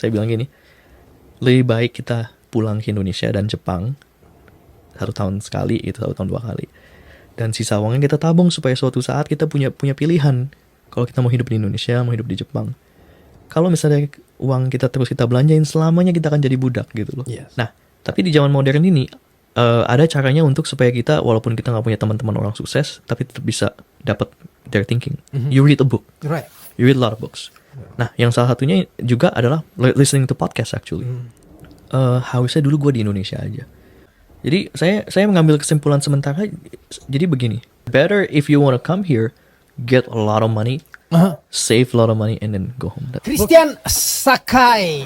Saya bilang gini, lebih baik kita pulang ke Indonesia dan Jepang 1 tahun sekali, itu 1 tahun 2 kali. Dan sisa uangnya kita tabung supaya suatu saat kita punya pilihan. Kalau kita mau hidup di Indonesia, mau hidup di Jepang. Kalau misalnya uang kita terus kita belanjain, selamanya kita akan jadi budak gitu loh. Yes. Nah, tapi di zaman modern ini ada caranya untuk supaya kita, walaupun kita nggak punya teman-teman orang sukses, tapi tetap bisa dapat their thinking. You read a book. Right. You read a lot of books. Nah, yang salah satunya juga adalah listening to podcast actually. Harusnya dulu gue di Indonesia aja. Jadi saya mengambil kesimpulan sementara. Jadi begini, better if you wanna come here, get a lot of money, save a lot of money, and then go home. Christian Sakai.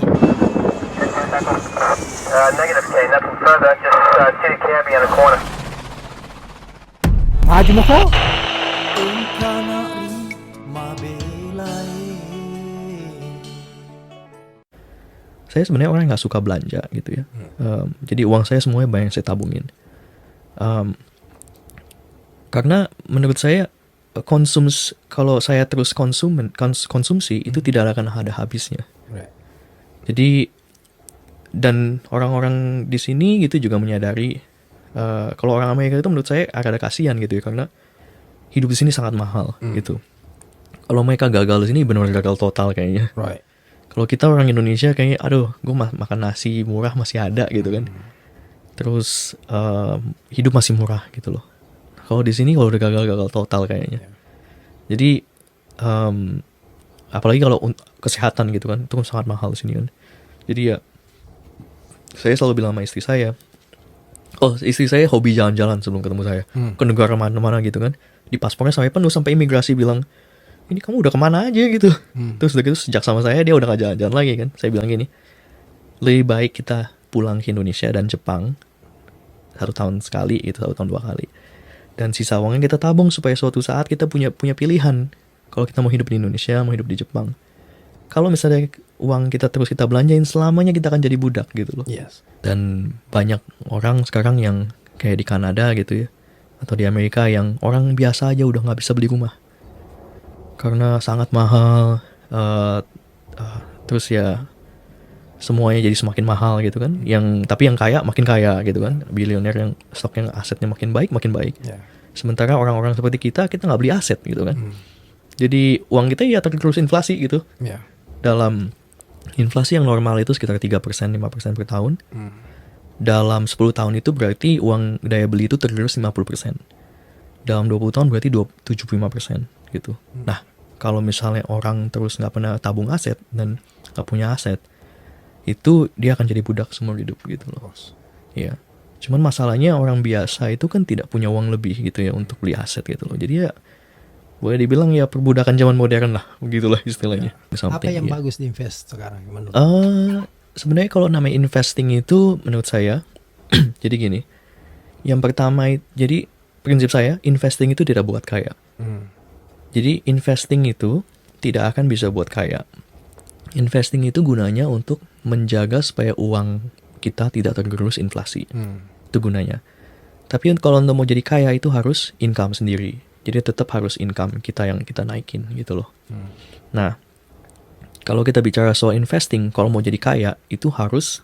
Negative K, nothing further, just city cabbie on the corner. Maju mo ko? Saya sebenarnya orang yang nggak suka belanja gitu ya. Jadi uang saya semuanya banyak saya tabungin. Karena menurut saya kalau saya terus konsumsi itu tidak akan ada habisnya. Right. Jadi dan orang-orang di sini gitu juga menyadari kalau orang Amerika itu menurut saya agak kasihan gitu ya, karena hidup di sini sangat mahal gitu. Kalau mereka gagal di sini benar-benar gagal total kayaknya. Right. Kalau kita orang Indonesia kayaknya, aduh, gue makan nasi murah masih ada gitu kan. Terus hidup masih murah gitu loh. Kalau di sini kalau udah gagal total kayaknya. Jadi apalagi kalau kesehatan gitu kan, itu kan sangat mahal di sini kan. Jadi ya, saya selalu bilang sama istri saya, istri saya hobi jalan-jalan sebelum ketemu saya, ke negara mana-mana gitu kan. Di paspornya sampai penuh, sampai imigrasi bilang, ini kamu udah kemana aja gitu. Terus udah gitu sejak sama saya dia udah gak jalan-jalan lagi kan. Saya bilang gini, lebih baik kita pulang ke Indonesia dan Jepang 1 tahun sekali, itu 1 tahun 2 kali. Dan sisa uangnya kita tabung supaya suatu saat kita punya pilihan. Kalau kita mau hidup di Indonesia, mau hidup di Jepang. Kalau misalnya uang kita terus kita belanjain, selamanya kita akan jadi budak gitu loh. Yes. Dan banyak orang sekarang yang kayak di Kanada gitu ya, atau di Amerika, yang orang biasa aja udah gak bisa beli rumah karena sangat mahal. Terus ya semuanya jadi semakin mahal gitu kan. Tapi yang kaya makin kaya gitu kan. Bilioner yang stoknya, asetnya makin baik. Yeah. Sementara orang-orang seperti kita nggak beli aset gitu kan. Jadi uang kita ya terus inflasi gitu. Yeah. Dalam inflasi yang normal itu sekitar 3%, 5% per tahun. Dalam 10 tahun itu berarti uang daya beli itu tergerus 50%. Dalam 20 tahun berarti 75% gitu. Nah, kalau misalnya orang terus nggak pernah tabung aset dan nggak punya aset, itu dia akan jadi budak seumur hidup gitu loh. Iya. Cuman masalahnya orang biasa itu kan tidak punya uang lebih gitu ya untuk beli aset gitu loh. Jadi ya boleh dibilang ya perbudakan zaman modern lah, begitulah istilahnya. Apa yang bagus diinvest sekarang menurut? Sebenarnya kalau namanya investing itu menurut saya jadi gini. Yang pertama, jadi prinsip saya, investing itu tidak buat kaya. Jadi investing itu tidak akan bisa buat kaya. Investing itu gunanya untuk menjaga supaya uang kita tidak tergerus inflasi. Itu gunanya. Tapi kalau untuk mau jadi kaya itu harus income sendiri. Jadi tetap harus income kita yang kita naikin gitu loh. Nah, kalau kita bicara soal investing, kalau mau jadi kaya itu harus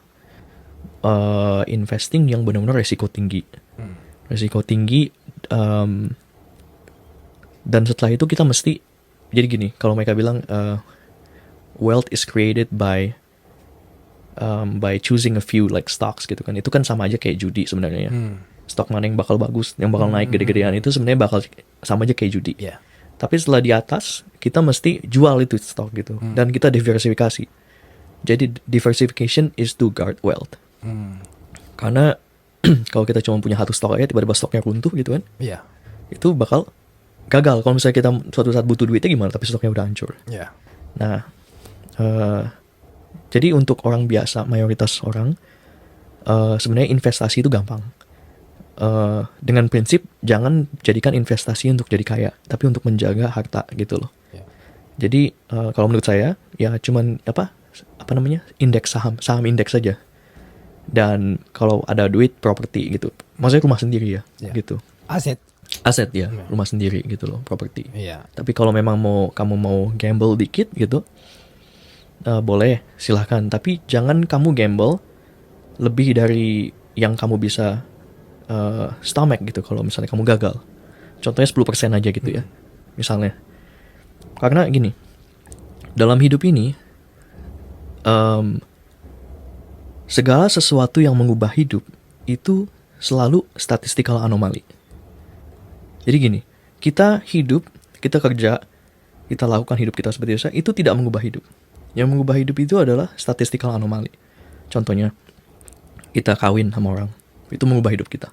investing yang benar-benar resiko tinggi. Resiko tinggi. Dan setelah itu kita mesti, jadi gini, kalau mereka bilang wealth is created by choosing a few like stocks gitu kan. Itu kan sama aja kayak judi sebenarnya ya. Stok mana yang bakal bagus, yang bakal naik gede-gedean, itu sebenarnya bakal sama aja kayak judi. Yeah. Tapi setelah di atas, kita mesti jual itu stok gitu. Dan kita diversifikasi. Jadi diversification is to guard wealth. Karena kalau kita cuma punya satu stok aja, tiba-tiba stoknya runtuh gitu kan. Yeah. Itu bakal gagal. Kalau misalnya kita suatu saat butuh duitnya gimana, tapi stoknya udah hancur. Yeah. Nah, jadi untuk orang biasa, mayoritas orang, sebenarnya investasi itu gampang. Dengan prinsip jangan jadikan investasi untuk jadi kaya, tapi untuk menjaga harta gitu loh. Yeah. Jadi kalau menurut saya ya cuman apa namanya, indeks saham indeks saja. Dan kalau ada duit, properti gitu. Maksudnya rumah sendiri ya, gitu. Aset ya, rumah sendiri gitu loh, properti. Iya. Tapi kalau memang kamu mau gamble dikit gitu, boleh, silahkan. Tapi jangan kamu gamble lebih dari yang kamu bisa stomach gitu kalau misalnya kamu gagal. Contohnya 10% aja gitu ya, misalnya. Karena gini, dalam hidup ini, segala sesuatu yang mengubah hidup itu selalu statistical anomaly. Jadi gini, kita hidup, kita kerja, kita lakukan hidup kita seperti biasa, itu tidak mengubah hidup. Yang mengubah hidup itu adalah statistical anomaly. Contohnya, kita kawin sama orang, itu mengubah hidup kita.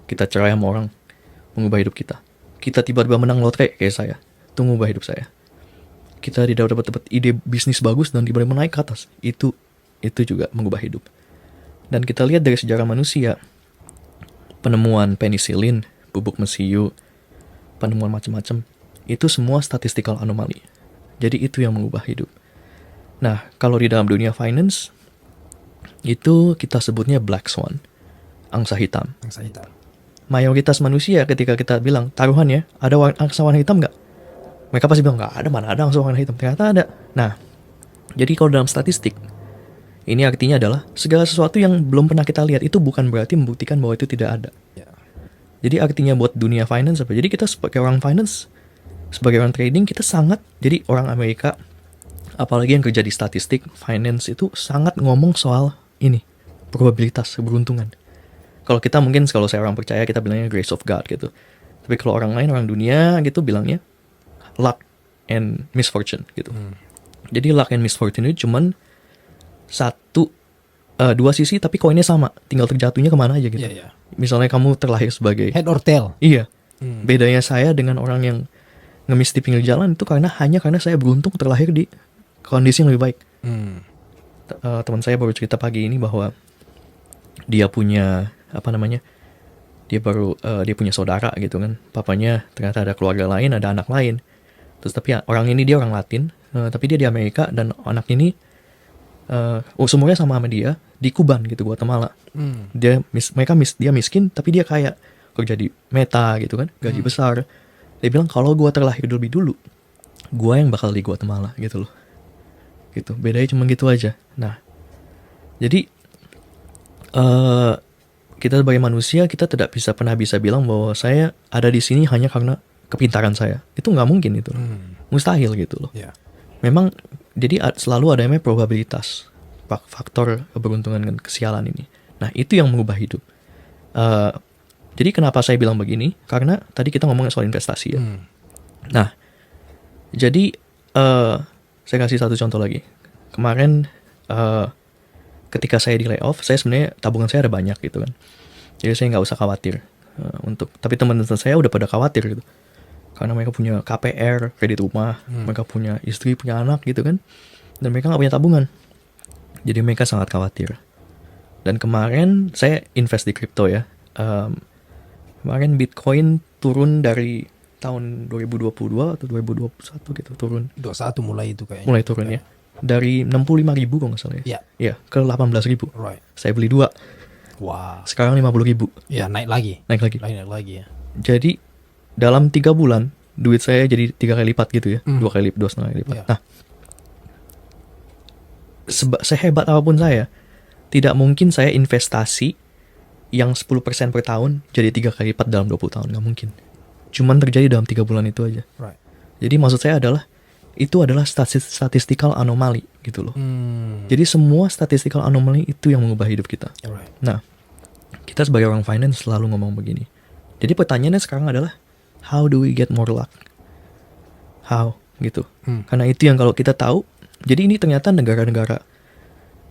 Kita cerai sama orang, mengubah hidup kita. Kita tiba-tiba menang lotre kayak saya, itu mengubah hidup saya. Kita tidak dapat ide bisnis bagus dan tiba-tiba naik ke atas, itu juga mengubah hidup. Dan kita lihat dari sejarah manusia, penemuan penisilin, bubuk mesiu, penemuan macam-macam, itu semua statistical anomaly. Jadi itu yang mengubah hidup. Nah, kalau di dalam dunia finance, itu kita sebutnya black swan, angsa hitam. Angsa hitam. Mayoritas manusia ketika kita bilang, taruhan ya, ada angsa warna hitam nggak? Mereka pasti bilang, nggak ada, mana ada angsa warna hitam. Ternyata ada. Nah, jadi kalau dalam statistik, ini artinya adalah segala sesuatu yang belum pernah kita lihat itu bukan berarti membuktikan bahwa itu tidak ada. Ya. Jadi artinya buat dunia finance apa? Jadi kita sebagai orang finance, sebagai orang trading, kita sangat, jadi orang Amerika, apalagi yang kerja di statistik, finance itu sangat ngomong soal ini, probabilitas, keberuntungan. Kalau kita mungkin, kalau saya orang percaya, kita bilangnya grace of God gitu. Tapi kalau orang lain, orang dunia gitu bilangnya luck and misfortune gitu. Jadi luck and misfortune itu cuman dua sisi tapi koinnya sama, tinggal terjatuhnya kemana aja gitu. Iya. Misalnya kamu terlahir sebagai Head or tail. iya. Bedanya saya dengan orang yang ngemis di pinggir jalan itu karena saya beruntung terlahir di kondisi yang lebih baik. Teman saya baru cerita pagi ini bahwa dia punya dia punya saudara gitu kan. Papanya ternyata ada keluarga lain, ada anak lain. Terus tapi orang ini dia orang Latin, tapi dia di Amerika dan anak ini semuanya sama dia di Kuban gitu, Guatemala. Dia miskin tapi dia kaya, kerja di Meta gitu kan, gaji besar. Dia bilang kalau gua terlahir lebih dulu, gua yang bakal di Guatemala gitu loh. Gitu, bedanya cuma gitu aja. Nah, jadi kita sebagai manusia kita tidak pernah bisa bilang bahwa saya ada di sini hanya karena kepintaran saya. Itu nggak mungkin itu, mustahil gitu loh. Ya. Memang jadi selalu ada namanya probabilitas, faktor keberuntungan dan kesialan ini. Nah itu yang mengubah hidup. Jadi kenapa saya bilang begini? Karena tadi kita ngomongin soal investasi ya. Nah jadi saya kasih satu contoh lagi. Kemarin ketika saya di layoff, saya sebenarnya tabungan saya ada banyak gitu kan. Jadi saya nggak usah khawatir tapi teman-teman saya udah pada khawatir gitu. Karena mereka punya KPR, kredit rumah, mereka punya istri, punya anak gitu kan. Dan mereka nggak punya tabungan. Jadi mereka sangat khawatir. Dan kemarin saya invest di kripto ya. Kemarin Bitcoin turun dari tahun 2022 atau 2021 gitu, turun. 21 mulai itu kayaknya. Mulai turun ya. Dari 65.000 kalau nggak salah ya. Ya. Ya, ke 18.000. Right. Saya beli 2. Wow. Sekarang 50.000. Ya, naik lagi. Naik lagi. Naik lagi ya. Jadi dalam 3 bulan duit saya jadi 3 kali lipat gitu ya, 2,5 kali lipat. Yeah. Nah, sehebat apapun saya, tidak mungkin saya investasi yang 10% per tahun jadi 3 kali lipat dalam 20 tahun, nggak mungkin. Cuman terjadi dalam 3 bulan itu aja. Right. Jadi maksud saya adalah itu adalah statistical anomaly gitu loh. Jadi semua statistical anomaly itu yang mengubah hidup kita. Right. Nah, kita sebagai orang finance selalu ngomong begini. Jadi pertanyaannya sekarang adalah how do we get more luck? How gitu. Karena itu yang kalau kita tahu. Jadi ini ternyata negara-negara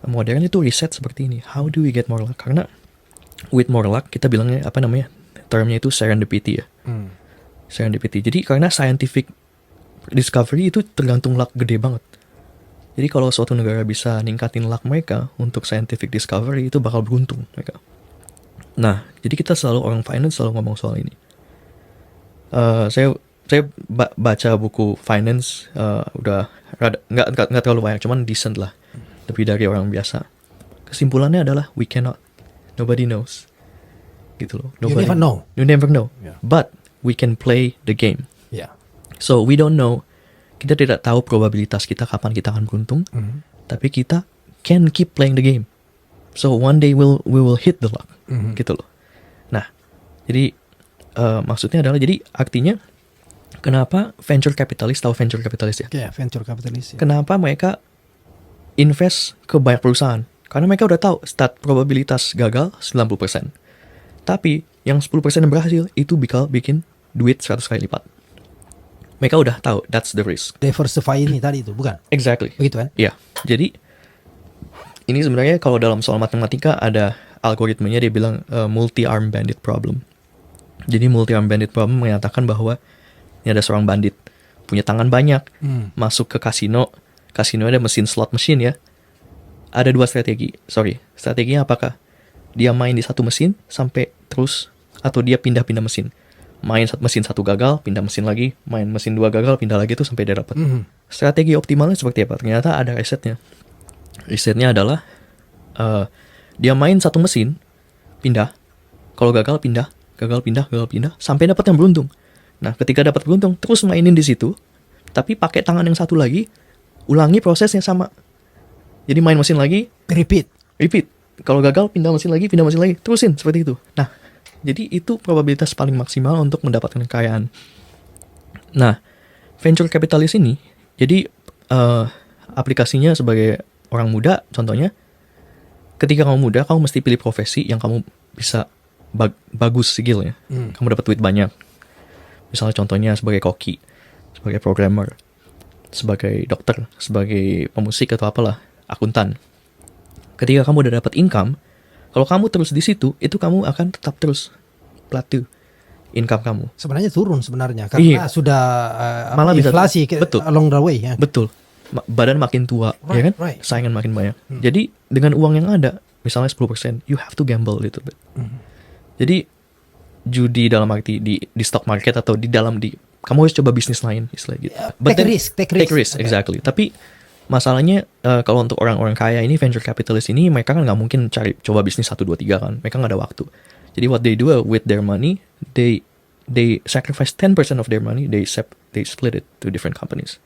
modern itu riset seperti ini. How do we get more luck? Karena with more luck kita bilangnya termnya itu serendipity ya. Serendipity. Jadi karena scientific discovery itu tergantung luck gede banget. Jadi kalau suatu negara bisa ningkatin luck mereka untuk scientific discovery itu bakal beruntung mereka. Nah, jadi kita selalu orang finance selalu ngomong soal ini. Saya baca buku finance udah nggak terlalu banyak, cuman decent lah, lebih dari orang biasa. Kesimpulannya adalah we cannot, nobody knows, gitu loh. You never know. You never know. Yeah. But we can play the game. Ya. So we don't know kita tidak tahu probabilitas kita kapan kita akan beruntung, tapi kita can keep playing the game. So one day we will hit the luck, gitu loh. Nah, jadi maksudnya adalah, jadi artinya kenapa venture capitalist, tahu venture capitalist ya? Kayak venture capitalist. Ya. Kenapa mereka invest ke banyak perusahaan? Karena mereka udah tahu start probabilitas gagal 90%. Tapi yang 10% yang berhasil itu bakal bikin duit 100 kali lipat. Mereka udah tahu that's the risk. Diversify ini tadi itu, bukan? Exactly. Begitu kan? Iya. Jadi ini sebenarnya kalau dalam soal matematika ada algoritmanya, dia bilang multi-arm bandit problem. Jadi multi-arm bandit problem menyatakan bahwa ini ada seorang bandit punya tangan banyak, masuk ke kasino ada mesin slot machine ya. Ada dua strategi. Strateginya apakah? Dia main di satu mesin sampai terus, atau dia pindah-pindah mesin. Main mesin satu gagal, pindah mesin lagi, main mesin dua gagal, pindah lagi tuh sampai dia dapat. Strategi optimalnya seperti apa? Ternyata ada risetnya. Risetnya adalah dia main satu mesin, pindah. Kalau gagal pindah, sampai dapat yang beruntung. Nah, ketika dapat beruntung, terus mainin di situ, tapi pakai tangan yang satu lagi, ulangi prosesnya sama. Jadi main mesin lagi, Repeat. Kalau gagal, pindah mesin lagi, terusin seperti itu. Nah, jadi itu probabilitas paling maksimal untuk mendapatkan kekayaan. Nah, venture capitalist ini, jadi aplikasinya sebagai orang muda, contohnya, ketika kamu muda, kamu mesti pilih profesi yang kamu bisa bagus skillnya. Kamu dapat duit banyak. Misalnya contohnya sebagai koki, sebagai programmer, sebagai dokter, sebagai pemusik atau apalah, akuntan. Ketika kamu udah dapat income, kalau kamu terus di situ, itu kamu akan tetap terus plateau income kamu. Sebenarnya turun sebenarnya karena sudah malah inflasi betul. along the way ya. Betul. Badan makin tua, ya kan? Saingan makin banyak. Jadi dengan uang yang ada, misalnya 10%, you have to gamble a little bit. Jadi judi dalam arti di stock market atau kamu harus coba bisnis lain, istilah gitu. Take risk, exactly. Tapi masalahnya kalau untuk orang-orang kaya ini, venture capitalist ini, mereka kan nggak mungkin coba bisnis 1, 2, 3 kan. Mereka nggak ada waktu. Jadi what they do with their money, they sacrifice 10% of their money, they split it to different companies.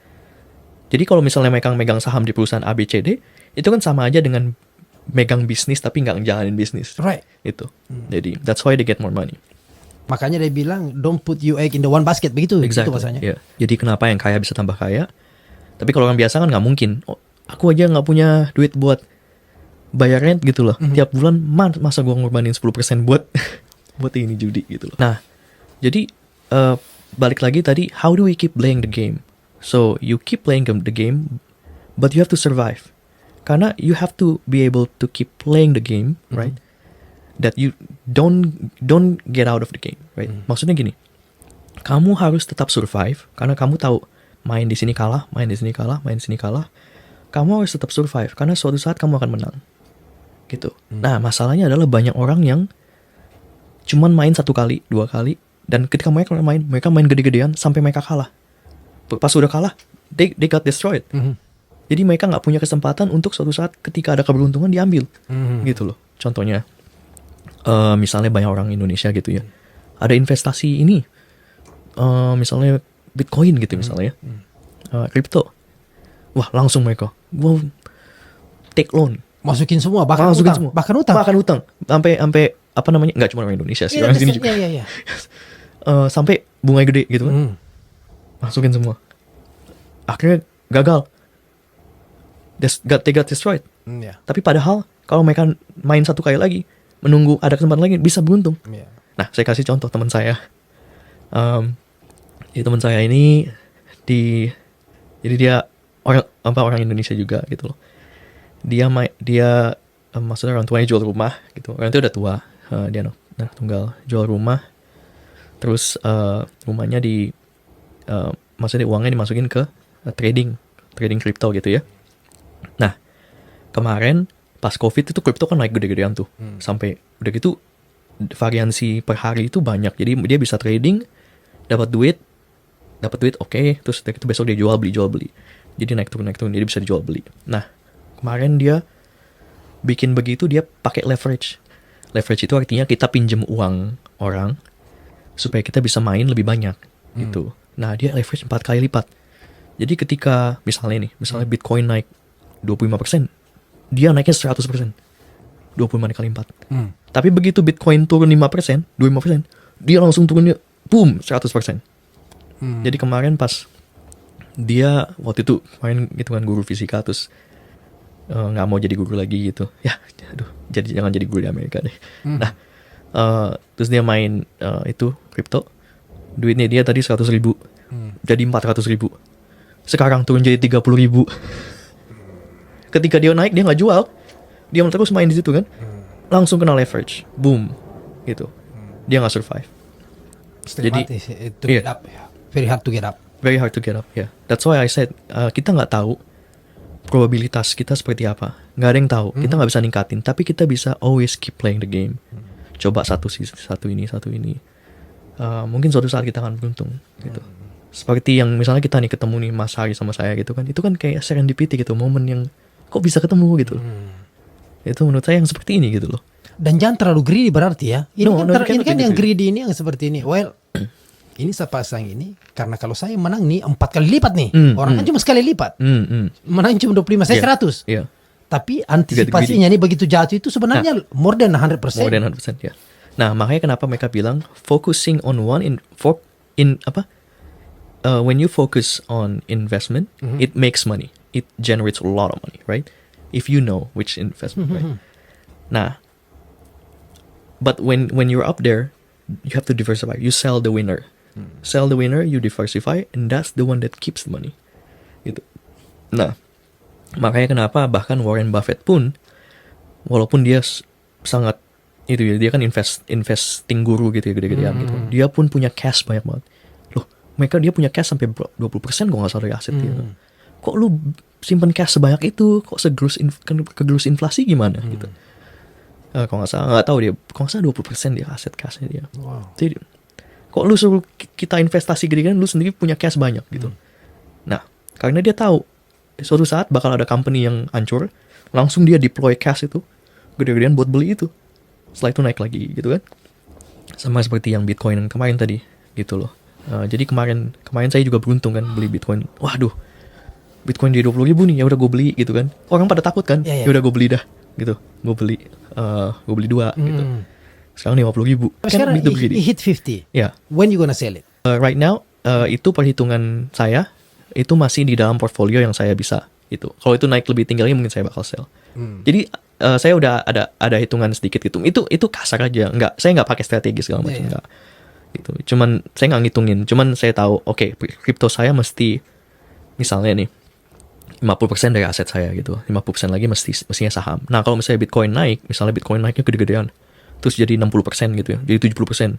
Jadi kalau misalnya mereka megang saham di perusahaan ABCD, itu kan sama aja dengan megang bisnis tapi nggak ngejalanin bisnis. Right. Itu. Jadi that's why they get more money. Makanya dia bilang don't put your egg in the one basket, begitu. Exactly. Itu bahasanya. Yeah. Jadi kenapa yang kaya bisa tambah kaya? Tapi kalau orang biasa kan nggak mungkin. Oh, aku aja nggak punya duit buat bayar rent gitu loh. Tiap bulan masa gue ngorbanin 10% buat ini judi gitu loh. Nah, jadi balik lagi tadi, how do we keep playing the game? So you keep playing the game, but you have to survive. Karena you have to be able to keep playing the game, right? That you don't get out of the game, right? Maksudnya gini, kamu harus tetap survive karena kamu tahu main di sini kalah, kamu harus tetap survive karena suatu saat kamu akan menang, gitu. Nah, masalahnya adalah banyak orang yang cuman main 1 kali, 2 kali, dan ketika mereka main gede-gedean sampai mereka kalah. Pas udah kalah, they got destroyed. Jadi mereka nggak punya kesempatan untuk suatu saat ketika ada keberuntungan diambil, gitu loh. Contohnya, misalnya banyak orang Indonesia gitu ya, ada investasi ini, misalnya Bitcoin gitu misalnya, crypto, wah langsung mereka, wow, take loan, masukin semua, bahkan utang, sampai apa namanya, nggak cuma orang Indonesia sih, orang sini juga, sampai bunga gede gitu kan, masukin semua, akhirnya gagal. They got destroyed. Tapi padahal kalau mereka main 1 kali lagi, menunggu ada kesempatan lagi, bisa beruntung. Nah, saya kasih contoh teman saya. Teman saya ini jadi dia orang Indonesia juga gitu loh. Dia maksudnya orang tuanya jual rumah gitu. Orang itu udah tua, dia anak tunggal, jual rumah. Terus rumahnya maksudnya uangnya dimasukin ke trading crypto gitu ya. Nah, kemarin pas COVID itu crypto kan naik gede-gedean tuh. Sampai udah gitu variansi per hari itu banyak. Jadi dia bisa trading, dapat duit oke, terus dari itu besok dia jual beli. Jadi naik turun, jadi bisa dijual beli. Nah, kemarin dia bikin begitu, dia pakai leverage. Leverage itu artinya kita pinjem uang orang supaya kita bisa main lebih banyak gitu. Nah, dia leverage 4 kali lipat. Jadi ketika misalnya Bitcoin naik 25%, dia naiknya 100%. 25 kali 4. Tapi begitu Bitcoin turun 5%, 25%, dia langsung turunnya boom 100%. Jadi kemarin pas dia waktu itu main gitu kan guru fisika terus nggak mau jadi guru lagi gitu. Ya, aduh, jangan jadi guru di Amerika deh. Nah, terus dia main itu crypto. Duitnya dia tadi 100.000. Jadi 400.000. Sekarang turun jadi 30.000. Ketika dia naik dia nggak jual. Dia terus main di situ kan. Langsung kena leverage. Boom. Gitu. Dia nggak survive. Jadi get up. Very hard to get up. Very hard to get up, yeah. That's why I said kita nggak tahu probabilitas kita seperti apa. Nggak ada yang tahu. Kita nggak bisa ningkatin. Tapi kita bisa always keep playing the game. Coba satu ini. Mungkin suatu saat kita akan beruntung gitu. Seperti yang misalnya kita nih ketemu nih Mas Hari sama saya gitu kan. Itu kan kayak serendipity gitu. Momen yang kok bisa ketemu gitu. Itu menurut saya yang seperti ini gitu loh. Dan jangan terlalu greedy berarti ya. Ini ini kan yang greedy ini yang seperti ini. Well, ini saya pasang ini karena kalau saya menang nih 4 kali lipat nih. Orang kan cuma sekali lipat. Menang cuma 25, saya 100. Yeah. Tapi antisipasinya nih begitu jatuh itu sebenarnya more than 100%. More than 100%, ya. Nah, makanya kenapa mereka bilang focusing on when you focus on investment, it makes money. It generates a lot of money, right? If you know which investment, right? Nah, but when you're up there, you have to diversify. You sell the winner. Sell the winner, you diversify, and that's the one that keeps the money. Gitu. Nah, makanya kenapa bahkan Warren Buffett pun, walaupun dia sangat itu ya, dia kan investing guru gitu ya, gede-gedean gitu. Dia pun punya cash banyak banget. Loh, dia punya cash sampai 20% kok nggak salah dari aset dia. Kok lu simpen cash sebanyak itu? Kok kegerus inflasi gimana gitu? Kalau nggak salah, nggak tahu dia. Kalau nggak salah 20% dia aset cashnya dia. Wow. Jadi, kok lu suruh kita investasi gede kan, lu sendiri punya cash banyak gitu. Nah, karena dia tahu suatu saat bakal ada company yang hancur, langsung dia deploy cash itu gede-gedean buat beli itu. Setelah itu naik lagi gitu kan. Sama seperti yang Bitcoin yang kemarin tadi gitu loh. Jadi kemarin saya juga beruntung kan beli Bitcoin. Waduh, Bitcoin di 20.000 nih, ya udah gue beli gitu kan. Orang pada takut kan, ya udah gue beli dah gitu. Gue beli 2 gitu. Sekarang 50.000. Sekarang it hit 50. Yeah. When you gonna sell it? Right now itu perhitungan saya itu masih di dalam portfolio yang saya bisa itu. Kalau itu naik lebih tinggi lagi mungkin saya bakal sell. Jadi saya udah ada hitungan sedikit gitu. Itu kasar aja. Saya nggak pakai strategi segala macam enggak. Gitu. Cuman saya nggak ngitungin. Cuman saya tahu oke, kripto saya mesti misalnya nih 50% dari aset saya gitu. 50% lagi mestinya saham. Nah, kalau misalnya Bitcoin naik, misalnya Bitcoin naiknya gede-gedean, terus jadi 60% gitu ya. Jadi 70%.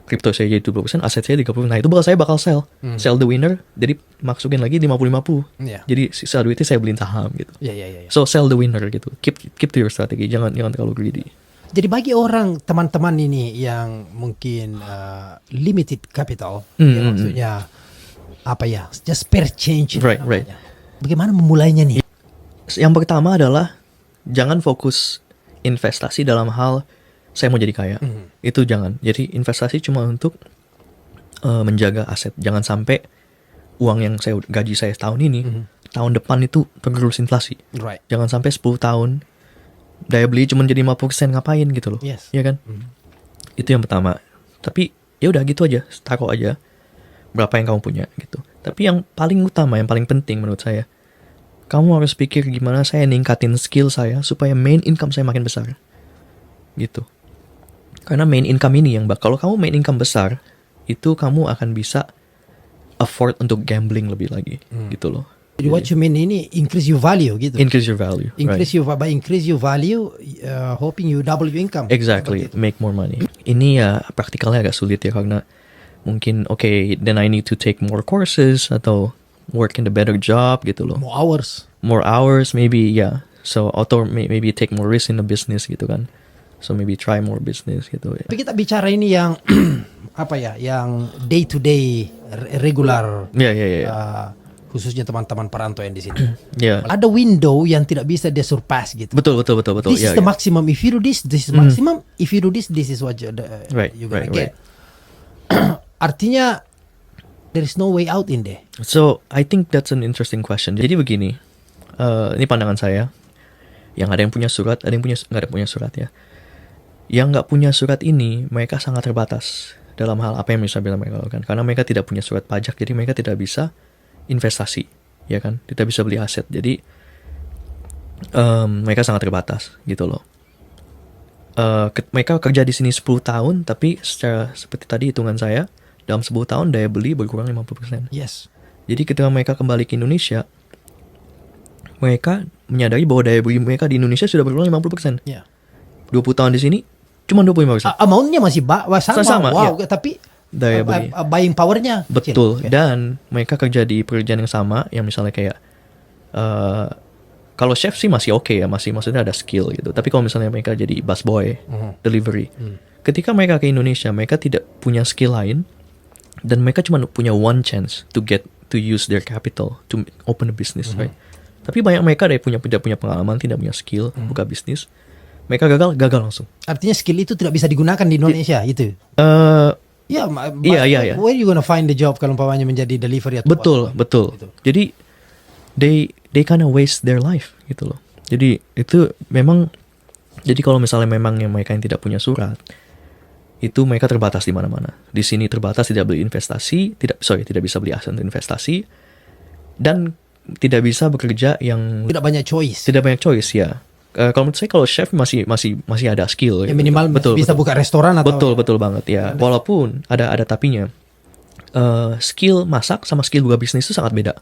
Kripto saya jadi 70%, aset saya 30%. Nah, itu saya bakal sell. Sell the winner, jadi masukin lagi 50-50. Yeah. Jadi sisa duitnya saya beliin saham gitu. Yeah. So sell the winner gitu. Keep to your strategy. Jangan terlalu greedy. Jadi bagi orang teman-teman ini yang mungkin limited capital, ya maksudnya apa ya, just spare change. Right. Bagaimana memulainya nih? Yang pertama adalah jangan fokus investasi dalam hal saya mau jadi kaya. Itu jangan. Jadi investasi cuma untuk menjaga aset. Jangan sampai uang yang gaji saya tahun ini, tahun depan itu tergerus inflasi. Right. Jangan sampai 10 tahun daya beli cuma jadi 50% ngapain gitu loh. Yes. Iya kan? Itu yang pertama. Tapi ya udah gitu aja, taruh aja berapa yang kamu punya gitu. Tapi yang paling utama, yang paling penting menurut saya, kamu harus pikir gimana saya ningkatin skill saya supaya main income saya makin besar. Gitu. Karena main income ini kalau kamu main income besar, itu kamu akan bisa afford untuk gambling lebih lagi gitu loh. Jadi what you mean ini increase your value gitu. Increase your value. Increase your value, hoping you double your income. Exactly, make more money. Ini ya praktikalnya agak sulit ya karena mungkin then I need to take more courses atau work in a better job gitu loh. More hours maybe ya. So atau maybe take more risk in the business gitu kan. So maybe try more business gitu ya. Tapi kita bicara ini yang apa ya, yang day to day regular. Yeah. Khususnya teman-teman perantau yang di sini. Ada window yang tidak bisa dia surpass gitu. Betul. This is the maximum. If you do this is maximum. If you do this is what you gonna get. Artinya There is no way out in there. So I think that's an interesting question. Jadi begini, ini pandangan saya. Yang ada yang punya surat, ada yang nggak ada punya surat ya. Yang nggak punya surat ini, mereka sangat terbatas dalam hal apa yang bisa mereka lakukan. Karena mereka tidak punya surat pajak, jadi mereka tidak bisa investasi, ya kan? Tidak bisa beli aset. Jadi mereka sangat terbatas, gitu loh. Mereka kerja di sini 10 tahun, tapi seperti tadi hitungan saya, dalam 10 tahun daya beli berkurang 50%. Yes. Jadi ketika mereka kembali ke Indonesia, mereka menyadari bahwa daya beli mereka di Indonesia sudah berkurang 50%. Yeah. 20 tahun di sini cuma 25%. Amount-nya masih sama. Wow, ya. Tapi Daya beli. buying power-nya Betul. kecil. Okay. Dan mereka kerja di pekerjaan yang sama, yang misalnya kayak kalau chef sih masih oke ya, maksudnya ada skill gitu. Tapi kalau misalnya mereka jadi busboy, delivery, ketika mereka ke Indonesia, mereka tidak punya skill lain, dan mereka cuma punya one chance to use their capital to open a business, right? Tapi banyak mereka tidak punya pengalaman, tidak punya skill buka bisnis, mereka gagal langsung. Artinya skill itu tidak bisa digunakan di Indonesia itu. Ya, Iya. Where you gonna find the job kalau umpamanya menjadi delivery atau Betul. Gitu. Jadi they kind of waste their life gitu loh. Jadi itu memang, jadi kalau misalnya memang yang mereka yang tidak punya surat, itu mereka terbatas di mana-mana. Di sini terbatas, tidak beli investasi, tidak bisa beli aset untuk investasi, dan tidak bisa bekerja yang Tidak banyak choice. tidak banyak choice ya. Kalau menurut saya, kalau chef masih ada skill. Ya, minimal bisa buka restoran atau betul banget ya. Walaupun ada tapinya. Skill masak sama skill buka bisnis itu sangat beda.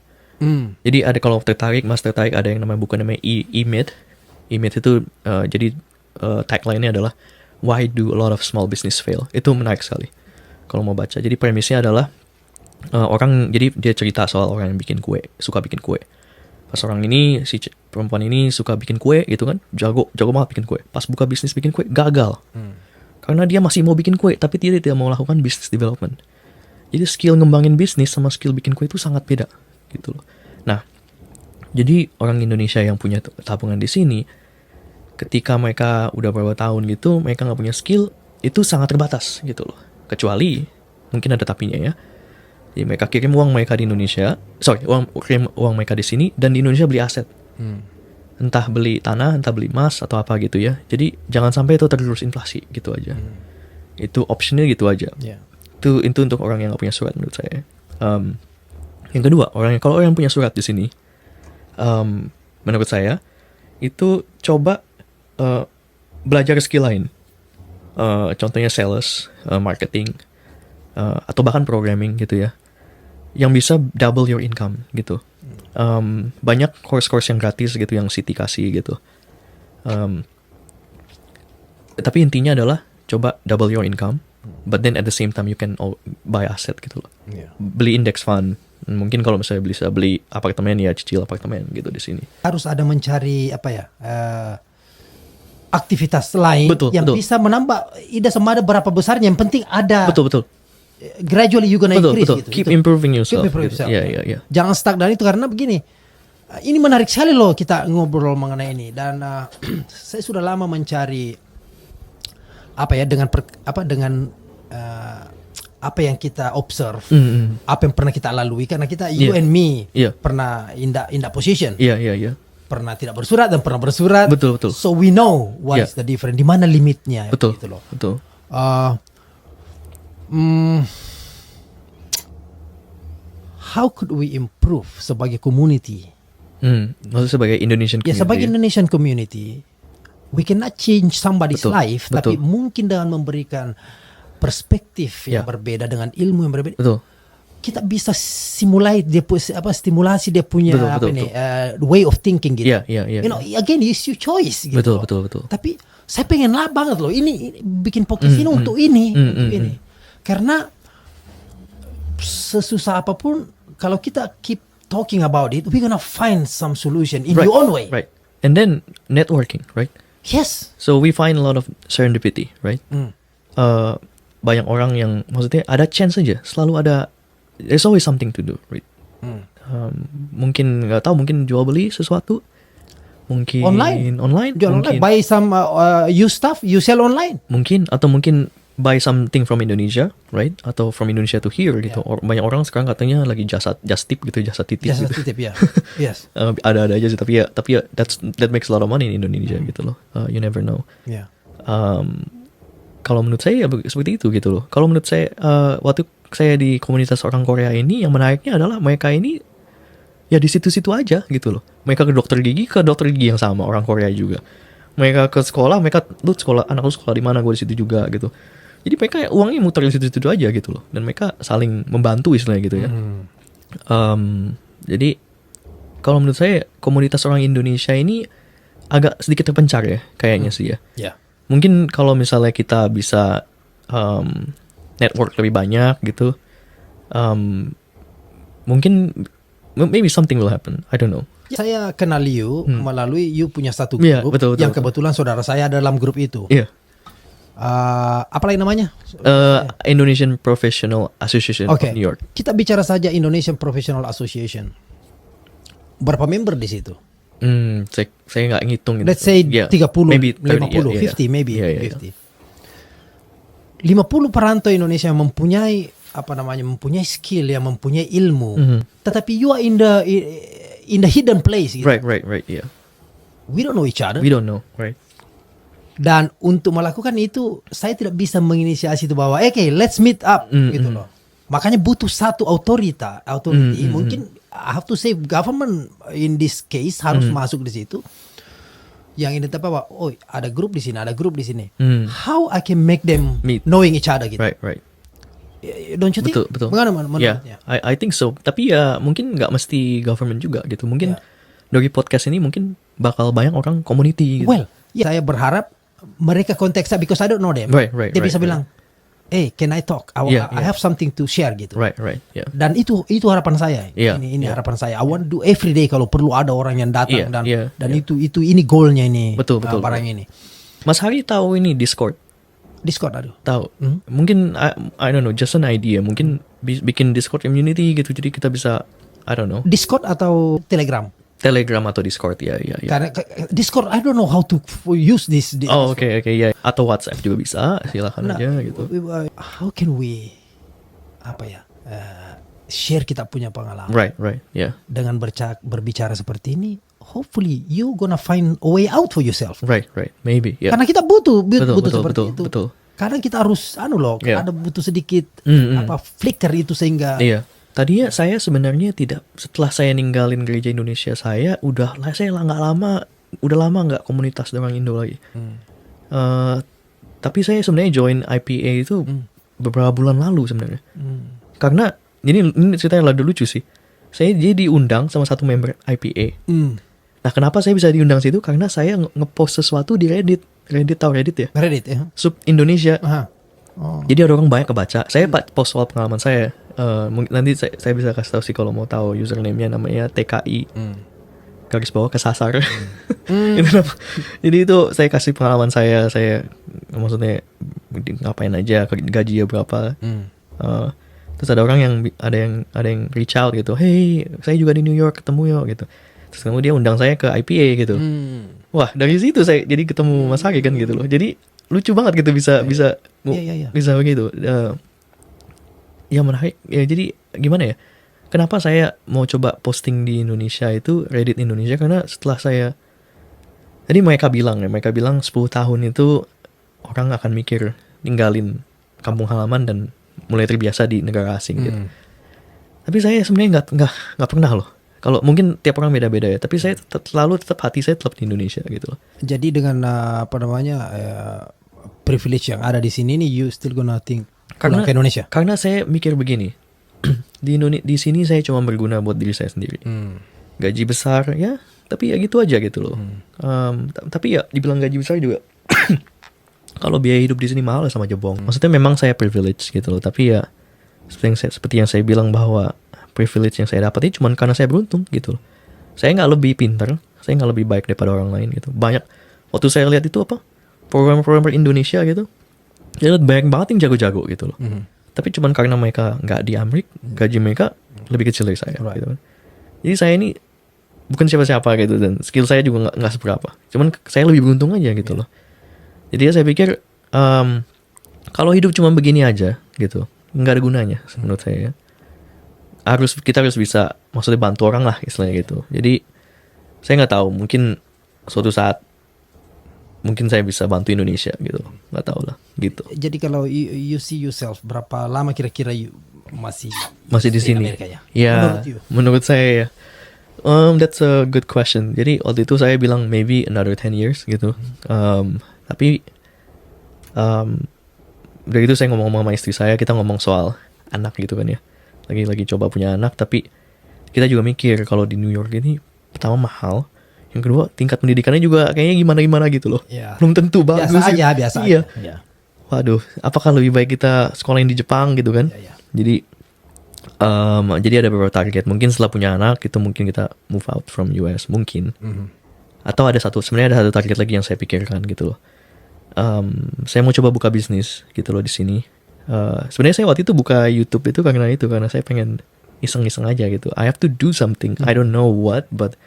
Jadi ada, kalau Mas tertarik, ada yang namanya EMIT. EMIT itu jadi tagline-nya adalah Why do a lot of small business fail? Itu menarik sekali kalau mau baca. Jadi premisnya adalah jadi dia cerita soal orang yang suka bikin kue. Pas orang ini, si perempuan ini suka bikin kue gitu kan, jago banget bikin kue. Pas buka bisnis bikin kue, gagal. Karena dia masih mau bikin kue, tapi dia tidak mau lakukan business development. Jadi skill ngembangin bisnis sama skill bikin kue itu sangat beda gitu loh. Nah, jadi orang Indonesia yang punya tabungan di sini, ketika mereka udah beberapa tahun gitu, mereka nggak punya skill, itu sangat terbatas gitu loh. Kecuali, mungkin ada tapinya ya. Jadi mereka kirim uang mereka di Indonesia, kirim uang mereka di sini, dan di Indonesia beli aset. Entah beli tanah, entah beli emas, atau apa gitu ya. Jadi jangan sampai itu tergerus inflasi gitu aja. Itu optionnya gitu aja. Yeah. Itu untuk orang yang nggak punya surat menurut saya. Yang kedua, kalau orang yang punya surat di sini, menurut saya itu coba belajar skill lain. Contohnya sales, marketing, atau bahkan programming gitu ya, yang bisa double your income gitu. Banyak course-course yang gratis gitu yang Citi kasih gitu. Tapi intinya adalah coba double your income, but then at the same time you can buy asset gitu loh. Yeah. Beli index fund. Mungkin kalau misalnya bisa beli apartemen, ya cicil apartemen gitu di sini. Harus ada mencari aktivitas lain yang bisa menambah, tidak sama ada berapa besarnya, yang penting ada. Betul. Gradually you gonna increase gitu. Keep improving yourself. Keep improving yourself. Yeah. Jangan stuck dan itu, karena begini. Ini menarik sekali loh kita ngobrol mengenai ini, dan saya sudah lama mencari dengan apa yang kita observe, apa yang pernah kita lalui, karena kita you and me pernah in that position. Iya. Pernah tidak bersurat dan pernah bersurat. Betul. So we know what is the difference, di mana limitnya. Betul. Gitu loh. Betul. How could we improve sebagai community? Maksudnya sebagai Indonesian community. Ya, sebagai Indonesian community, we cannot change somebody's life, tapi mungkin dengan memberikan perspektif yang berbeda, dengan ilmu yang berbeda. Betul. Kita bisa stimulasi dia punya way of thinking gitu. Iya. You know, again, it's your choice gitu. Betul. Tapi saya pengen lah banget loh, ini bikin podcast ini untuk ini. Karena sesusah apapun, kalau kita keep talking about it, we're gonna find some solution in your own way. Right. And then networking, right? Yes. So we find a lot of serendipity, right? Banyak orang yang, maksudnya ada chance aja, selalu ada. There's always something to do, right? Mungkin nggak tahu, mungkin jual beli sesuatu, mungkin online, jual online, buy some used stuff, you sell online. Mungkin, atau mungkin buy something from Indonesia, right? Atau from Indonesia to here gitu. Banyak orang sekarang katanya lagi just tip gitu, jasa titip Jasa gitu. titip ya. Yes. Ada aja sih, tapi ya that makes a lot of money in Indonesia gitu loh. You never know. Ya. Kalau menurut saya ya seperti itu gitu loh. Kalau menurut saya waktu saya di komunitas orang Korea ini, yang menariknya adalah mereka ini ya di situ-situ aja gitu loh. Mereka ke dokter gigi yang sama orang Korea juga. Mereka ke sekolah, anak lu sekolah di mana, gue di situ juga gitu. Jadi mereka uangnya muter di situ-situ aja gitu loh. Dan mereka saling membantu istilahnya gitu ya. Jadi kalau menurut saya komunitas orang Indonesia ini agak sedikit terpencar ya kayaknya sih ya. Ya. Mungkin kalau misalnya kita bisa network lebih banyak gitu, mungkin maybe something will happen. I don't know. Saya kenal you melalui you punya satu grup Iya, betul, yang betul. kebetulan saudara saya ada dalam grup itu. Iya. Apa lagi namanya? Indonesian Professional Association Oke. of New York. Kita bicara saja Indonesian Professional Association. Berapa member di situ? Saya nggak ngitung gitu. Let's say Yeah, 30, maybe 50, 30, yeah, 50 maybe, yeah, yeah, 50. 50 perantau Indonesia mempunyai mempunyai skill, yang mempunyai ilmu. Tetapi you are in the hidden place gitu. Right, yeah. We don't know each other. We don't know, right? Dan untuk melakukan itu saya tidak bisa menginisiasi itu bahwa okay, let's meet up gitu loh. Makanya butuh satu authority. Mungkin I have to say government in this case harus masuk di situ. Yang ini bahwa ada grup di sini, ada grup di sini. How I can make them Meet. knowing each other gitu. Right. Don't you think? Betul. Bagaimana menurutnya? Yeah, I think so. Tapi ya mungkin nggak mesti government juga gitu. Mungkin dari podcast ini mungkin bakal banyak orang community gitu. Well, saya berharap mereka kontak saya because I don't know them. Right, Dia bisa bilang, hey, can I talk? I have something to share gitu. Right, yeah. Dan itu harapan saya. Yeah, Ini harapan saya. I want to do every day kalau perlu ada orang yang datang dan itu ini goalnya ini. Betul. Barang ini. Mas Hari tahu ini Discord? Aduh. Tahu. Mungkin I don't know, just an idea. Mungkin bikin Discord community gitu. Jadi kita bisa, I don't know, Discord atau Telegram? Telegram atau Discord ya. Karena Discord I don't know how to use this. Oh, oke, ya. Atau WhatsApp juga bisa. Silakan aja gitu. How can we share kita punya pengalaman? Right, yeah. Dengan berbicara seperti ini, hopefully you gonna find a way out for yourself. Right, maybe. Yeah. Karena kita butuh Betul, seperti itu. betul. Kadang kita harus Yeah. ada butuh sedikit flicker itu sehingga Iya. Tadinya saya sebenarnya setelah saya ninggalin gereja Indonesia saya udah lama nggak komunitas orang Indo lagi. Tapi saya sebenarnya join IPA itu beberapa bulan lalu sebenarnya. Karena ini ceritanya rada lucu sih. Saya jadi diundang sama satu member IPA. Nah, kenapa saya bisa diundang situ? Karena saya ngepost sesuatu di Reddit. Tahu Reddit ya? Reddit ya. Sub Indonesia. Aha. Oh. Jadi ada orang banyak kebaca. Saya post soal pengalaman saya. Nanti saya bisa kasih tahu sih kalau mau tahu username-nya, namanya TKI garis bawah kesasar. Itu nama. Jadi itu saya kasih pengalaman saya maksudnya ngapain aja, gajinya berapa. Terus ada orang yang reach out gitu, hey saya juga di New York, ketemu yuk gitu. Terus kemudian dia undang saya ke IPA gitu. Wah, dari situ saya jadi ketemu Mas Hari kan gitu loh. Jadi lucu banget gitu bisa begitu. Ya menarik ya. Jadi gimana ya, kenapa saya mau coba posting di Indonesia itu Reddit Indonesia, karena setelah jadi mereka bilang 10 tahun itu orang akan mikir ninggalin kampung halaman dan mulai terbiasa di negara asing gitu. Tapi saya sebenarnya nggak pernah loh. Kalau mungkin tiap orang beda-beda ya, tapi saya tetap hati saya tetap di Indonesia gitu loh. Jadi dengan privilege yang ada di sini nih, you still gonna think pulang ke Indonesia? Karena saya mikir begini, di sini saya cuma berguna buat diri saya sendiri. Gaji besar ya, tapi ya gitu aja gitu loh. Tapi ya dibilang gaji besar juga, kalau biaya hidup di sini mahal sama aja bohong. Maksudnya memang saya privilege gitu loh, tapi ya seperti yang saya bilang bahwa privilege yang saya dapat itu cuma karena saya beruntung gitu loh. Saya nggak lebih pintar, saya nggak lebih baik daripada orang lain gitu. Banyak waktu saya lihat itu program-program Indonesia gitu, ya banyak banget yang jago-jago gitu loh. Tapi cuma karena mereka nggak di Amerika, gaji mereka lebih kecil dari saya gitu kan. Jadi saya ini bukan siapa-siapa gitu, dan skill saya juga nggak seberapa. Cuman saya lebih beruntung aja gitu loh. Jadi ya saya pikir kalau hidup cuma begini aja gitu, nggak ada gunanya menurut saya. Kita harus bisa, maksudnya bantu orang lah istilahnya gitu. Jadi saya nggak tahu, mungkin suatu saat mungkin saya bisa bantu Indonesia gitu, nggak tahu lah gitu. Jadi kalau you see yourself, berapa lama kira-kira you masih Di stay in sini? Amerika ya? Ya, Menurut you? menurut saya ya. That's a good question. Jadi waktu itu saya bilang maybe another 10 years gitu. Tapi dari itu saya ngomong sama istri saya, kita ngomong soal anak gitu kan ya. Lagi coba punya anak, tapi kita juga mikir kalau di New York ini pertama mahal, yang kedua tingkat pendidikannya juga kayaknya gimana gitu loh. Ya. Belum tentu bagus. Biasa aja, biasa Iya. aja. Ya. Waduh, apakah lebih baik kita sekolahin di Jepang gitu kan? Ya. Jadi ada beberapa target. Mungkin setelah punya anak itu mungkin kita move out from US mungkin. Atau sebenarnya ada satu target lagi yang saya pikirkan gitu loh. Saya mau coba buka bisnis gitu loh di sini. Sebenarnya saya waktu itu buka YouTube itu karena saya pengen iseng-iseng aja gitu. I have to do something. I don't know what, but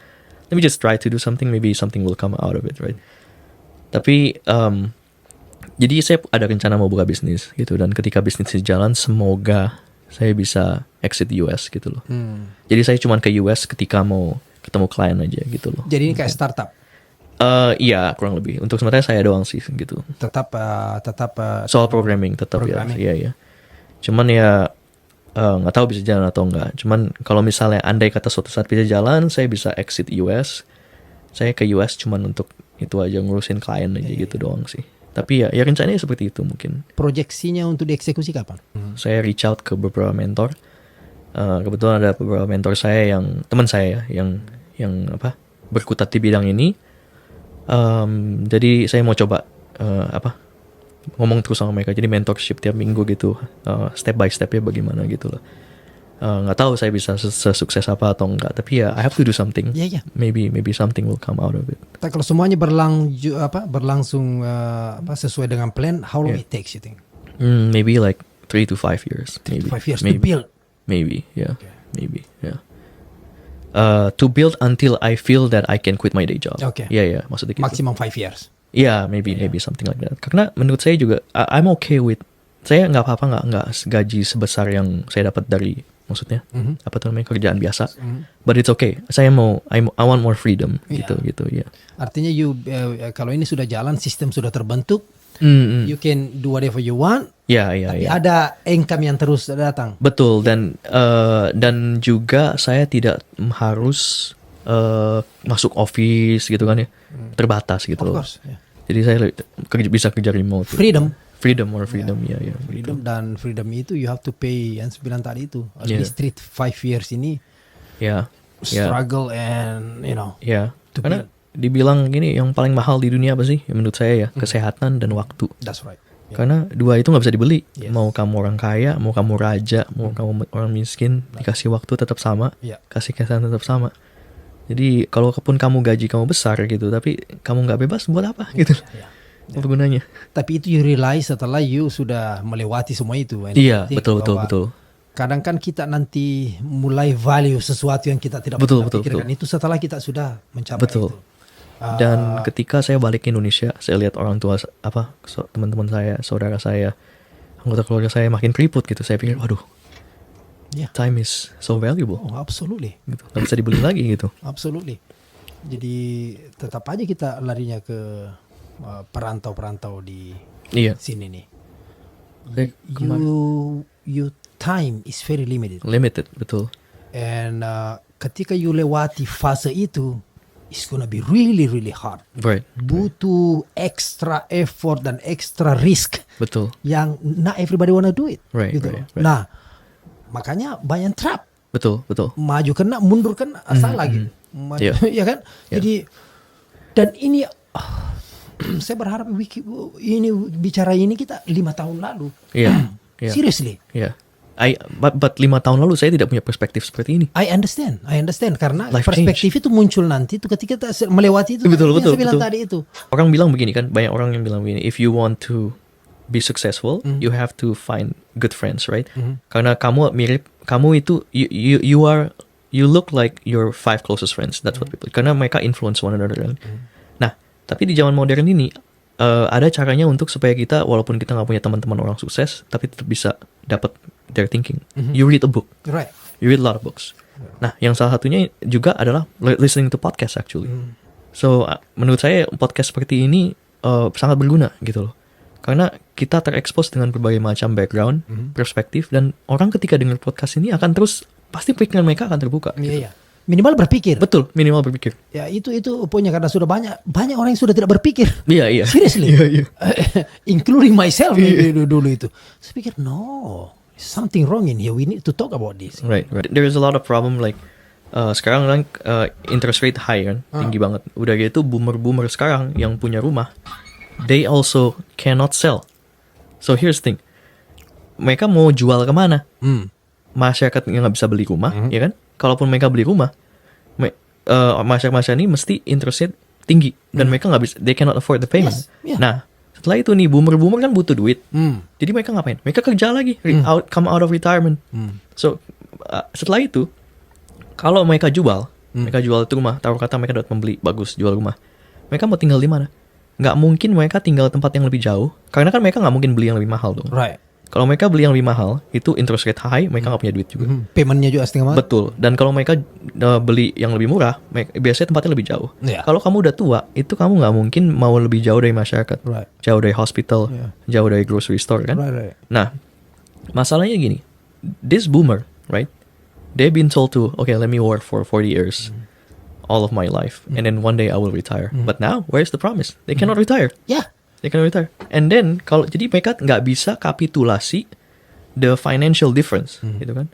let me just try to do something. Maybe something will come out of it, right? Tapi jadi saya ada rencana mau buka bisnis gitu, dan ketika bisnis jalan semoga saya bisa exit US gitu loh. Jadi saya cuma ke US ketika mau ketemu klien aja gitu loh. Jadi ini kayak startup. Iya kurang lebih. Untuk sementara saya doang sih gitu. Tetap Soal programming tetap Programming. ya. Iya. Cuman ya nggak tahu bisa jalan atau enggak. Cuman kalau misalnya andai kata suatu saat bisa jalan, saya bisa exit US. Saya ke US cuman untuk itu aja, ngurusin klien aja gitu doang sih. Tapi ya rencananya seperti itu mungkin. proyeksinya untuk dieksekusi kapan? Saya reach out ke beberapa mentor. Kebetulan ada beberapa mentor saya teman saya yang berkutat di bidang ini. Jadi saya mau coba ngomong terus sama mereka. Jadi mentorship tiap minggu gitu, step by stepnya bagaimana gitu loh. Nggak tahu saya bisa sesukses apa atau enggak. Tapi ya I have to do something. Iya. Maybe something will come out of it. Tapi kalau semuanya berlangsung sesuai dengan plan, how long it takes you think? Maybe like 3 to 5 years. 3 to 5 years maybe. to build. Maybe, yeah. Maybe, yeah. To build until I feel that I can quit my day job. Okay. Yeah, maksudnya gitu. Maximum 5 years. Yeah, maybe something like that. Karena menurut saya juga, I'm okay with, saya nggak apa-apa nggak gaji sebesar yang saya dapat dari, maksudnya apa tuh namanya, kerjaan biasa. But it's okay. I want more freedom gitu ya. Artinya kalau ini sudah jalan, sistem sudah terbentuk, you can do whatever you want. Tapi ada income yang terus datang. Betul, dan juga saya tidak harus masuk office gitu kan ya, terbatas gitu loh. Of course, yeah. Jadi saya bisa kerja remote. Freedom, ya. freedom, dan freedom itu you have to pay yang sembilan tadi itu. At least 3 to 5 years ini struggle and to Karena build. dibilang gini, yang paling mahal di dunia apa sih? Ya, menurut saya ya kesehatan dan waktu. That's right. Karena dua itu nggak bisa dibeli. Yes. Mau kamu orang kaya, mau kamu raja, mau kamu orang miskin, dikasih waktu tetap sama, kasih kesehatan tetap sama. Jadi kalaupun kamu gaji kamu besar gitu, tapi kamu nggak bebas, buat apa gitu? Apa gunanya? Tapi itu you realize setelah you sudah melewati semua itu. Iya, betul. Kadang kan kita nanti mulai value sesuatu yang kita tidak Betul. pikirkan. Itu setelah kita sudah mencapai itu. Dan ketika saya balik ke Indonesia, saya lihat orang tua teman-teman saya, saudara saya, anggota keluarga saya makin keriput gitu. Saya pikir, waduh, time is so valuable. Oh, absolutely. Gitu. Nggak bisa dibeli lagi gitu. Absolutely. Jadi tetap aja kita larinya ke perantau-perantau di sini nih. You time is very limited. Limited, betul. And ketika you lewati fase itu, it's gonna be really really hard. Right. Butuh extra effort dan extra risk. Betul. Yang not everybody wanna do it. Right. Gitu. Nah, makanya banyak trap. Betul. Maju kena, mundur kena, salah gitu. Ya kan? Jadi dan ini saya berharap bicara ini kita 5 tahun lalu. Iya. Seriously. Iya. But 5 tahun lalu saya tidak punya perspektif seperti ini. I understand karena Life perspektif itu muncul nanti itu ketika kita melewati itu. Betul. Saya bilang tadi itu. Orang bilang begini kan, banyak orang yang bilang begini, if you want to be successful, you have to find good friends, right? Karena kamu itu you look like your 5 closest friends. That's what people. Karena mereka influence one another. Nah, tapi di zaman modern ini ada caranya untuk supaya kita walaupun kita nggak punya teman-teman orang sukses, tapi tetap bisa dapat their thinking. You read a book. Right. You read a lot of books. Nah, yang salah satunya juga adalah listening to podcast actually. So, menurut saya podcast seperti ini sangat berguna gitu loh. Karena kita terekspos dengan berbagai macam background, perspektif, dan orang ketika dengar podcast ini akan terus, pasti pikiran mereka akan terbuka. Iya. Minimal berpikir. Betul, minimal berpikir. Ya itu poinnya, karena sudah banyak orang yang sudah tidak berpikir. Iya. Seriously. Iya. Including myself dulu itu. Saya pikir no, something wrong in here. We need to talk about this. Right. There is a lot of problem like sekarang kan interest rate high kan, tinggi banget. Udah gitu boomer sekarang yang punya rumah, they also cannot sell. So here's the thing, mereka mau jual kemana? Masyarakat yang nggak bisa beli rumah, ya kan? Kalaupun mereka beli rumah, masyarakat ini mesti interest rate tinggi dan mereka nggak bisa, they cannot afford the payment. Yes, yeah. Nah, setelah itu nih boomer kan butuh duit. Jadi mereka ngapain? Mereka kerja lagi, come out of retirement. So setelah itu, kalau mereka jual itu rumah, taruh kata mereka dapat membeli, bagus, jual rumah. Mereka mau tinggal di mana? Nggak mungkin mereka tinggal tempat yang lebih jauh, karena kan mereka nggak mungkin beli yang lebih mahal dong. Right. Kalau mereka beli yang lebih mahal, itu interest rate high, mereka nggak punya duit juga. Paymentnya juga setengah mahal. Betul. Dan kalau mereka beli yang lebih murah, biasanya tempatnya lebih jauh. Yeah. Kalau kamu udah tua, itu kamu nggak mungkin mau lebih jauh dari masyarakat, Right. jauh dari hospital, Yeah. jauh dari grocery store kan. Right. Nah, masalahnya gini, this boomer, right? They've been told to, okay, let me work for 40 years, all of my life, and then one day I will retire. But now, where's the promise? They cannot retire. Ya. They cannot retire. And then jadi mereka nggak bisa kapitulasi the financial difference, gitu kan?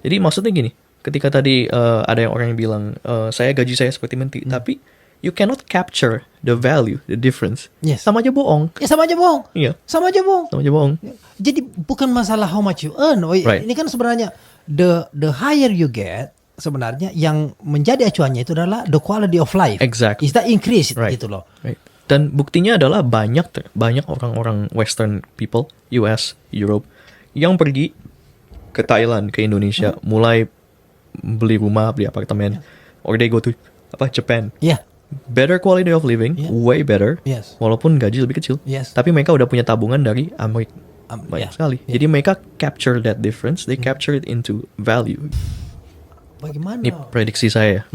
Jadi maksudnya gini, ketika tadi ada orang yang bilang saya gaji saya seperti menteri, tapi you cannot capture the value, the difference. Yes. Sama aja bohong. Ya sama aja bohong. Iya. Sama aja bohong. Sama aja bohong. Jadi bukan masalah how much you earn. Right. Ini kan sebenarnya the higher you get, sebenarnya yang menjadi acuannya itu adalah the quality of life. Exactly. Is that increase Right. gitu loh. Right. Dan buktinya adalah banyak orang-orang Western people, US, Europe, yang pergi ke Thailand, ke Indonesia, mulai beli rumah, beli apartemen, or they go to Japan. Ya. Better quality of living, Yeah. way better. Yes. Walaupun gaji lebih kecil. Yes. Tapi mereka udah punya tabungan dari Amerika. Banyak yeah. sekali. Jadi mereka capture that difference, they capture it into value. Bagaimana? Ini prediksi saya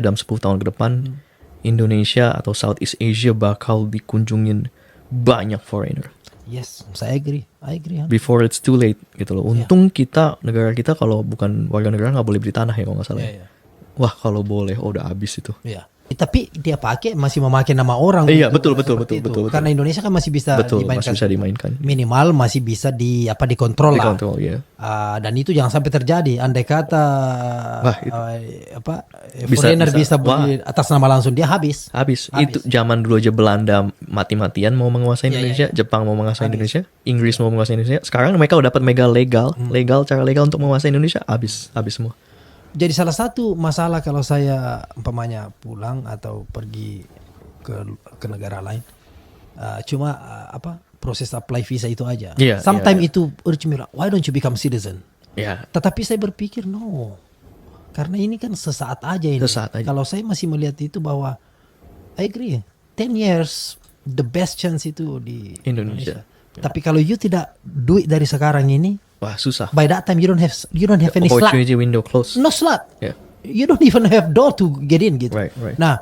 dalam 10 tahun ke depan, Indonesia atau Southeast Asia bakal dikunjungin banyak foreigner. Yes, saya agree. I agree. Before it's too late gitu loh. Untung negara kita kalau bukan warga negara nggak boleh beli tanah ya kalau nggak salah. Yeah. Wah kalau boleh, udah habis itu. Ya. Tapi dia masih memakai nama orang. Iya, gitu, betul. seperti itu. Karena Indonesia kan masih bisa Betul, dimainkan. masih bisa dimainkan. Minimal masih bisa dikontrol lah. Dikontrol, ya. Dan itu jangan sampai terjadi. Andai kata Wah, itu. foreigner bisa. bisa beli atas nama langsung, dia habis. Habis. Itu zaman dulu aja Belanda mati-matian mau menguasai Indonesia, Jepang mau menguasai Indonesia, Inggris mau menguasai Indonesia. Sekarang mereka udah dapat cara legal untuk menguasai Indonesia, habis semua. Jadi salah satu masalah kalau saya umpamanya pulang atau pergi ke negara lain, cuma proses apply visa itu aja. Yeah, Sometimes yeah. itu urge me, why don't you become citizen? Ya, Tetapi saya berpikir no, karena ini kan sesaat aja ini. Sesaat aja. Kalau saya masih melihat itu bahwa I agree, 10 years the best chance itu di Indonesia. Tapi kalau you tidak duit dari sekarang ini, wah susah. by that time you don't have any slot. Opportunity window close. No slot. Yeah. You don't even have door to get in gitu. Right. Nah,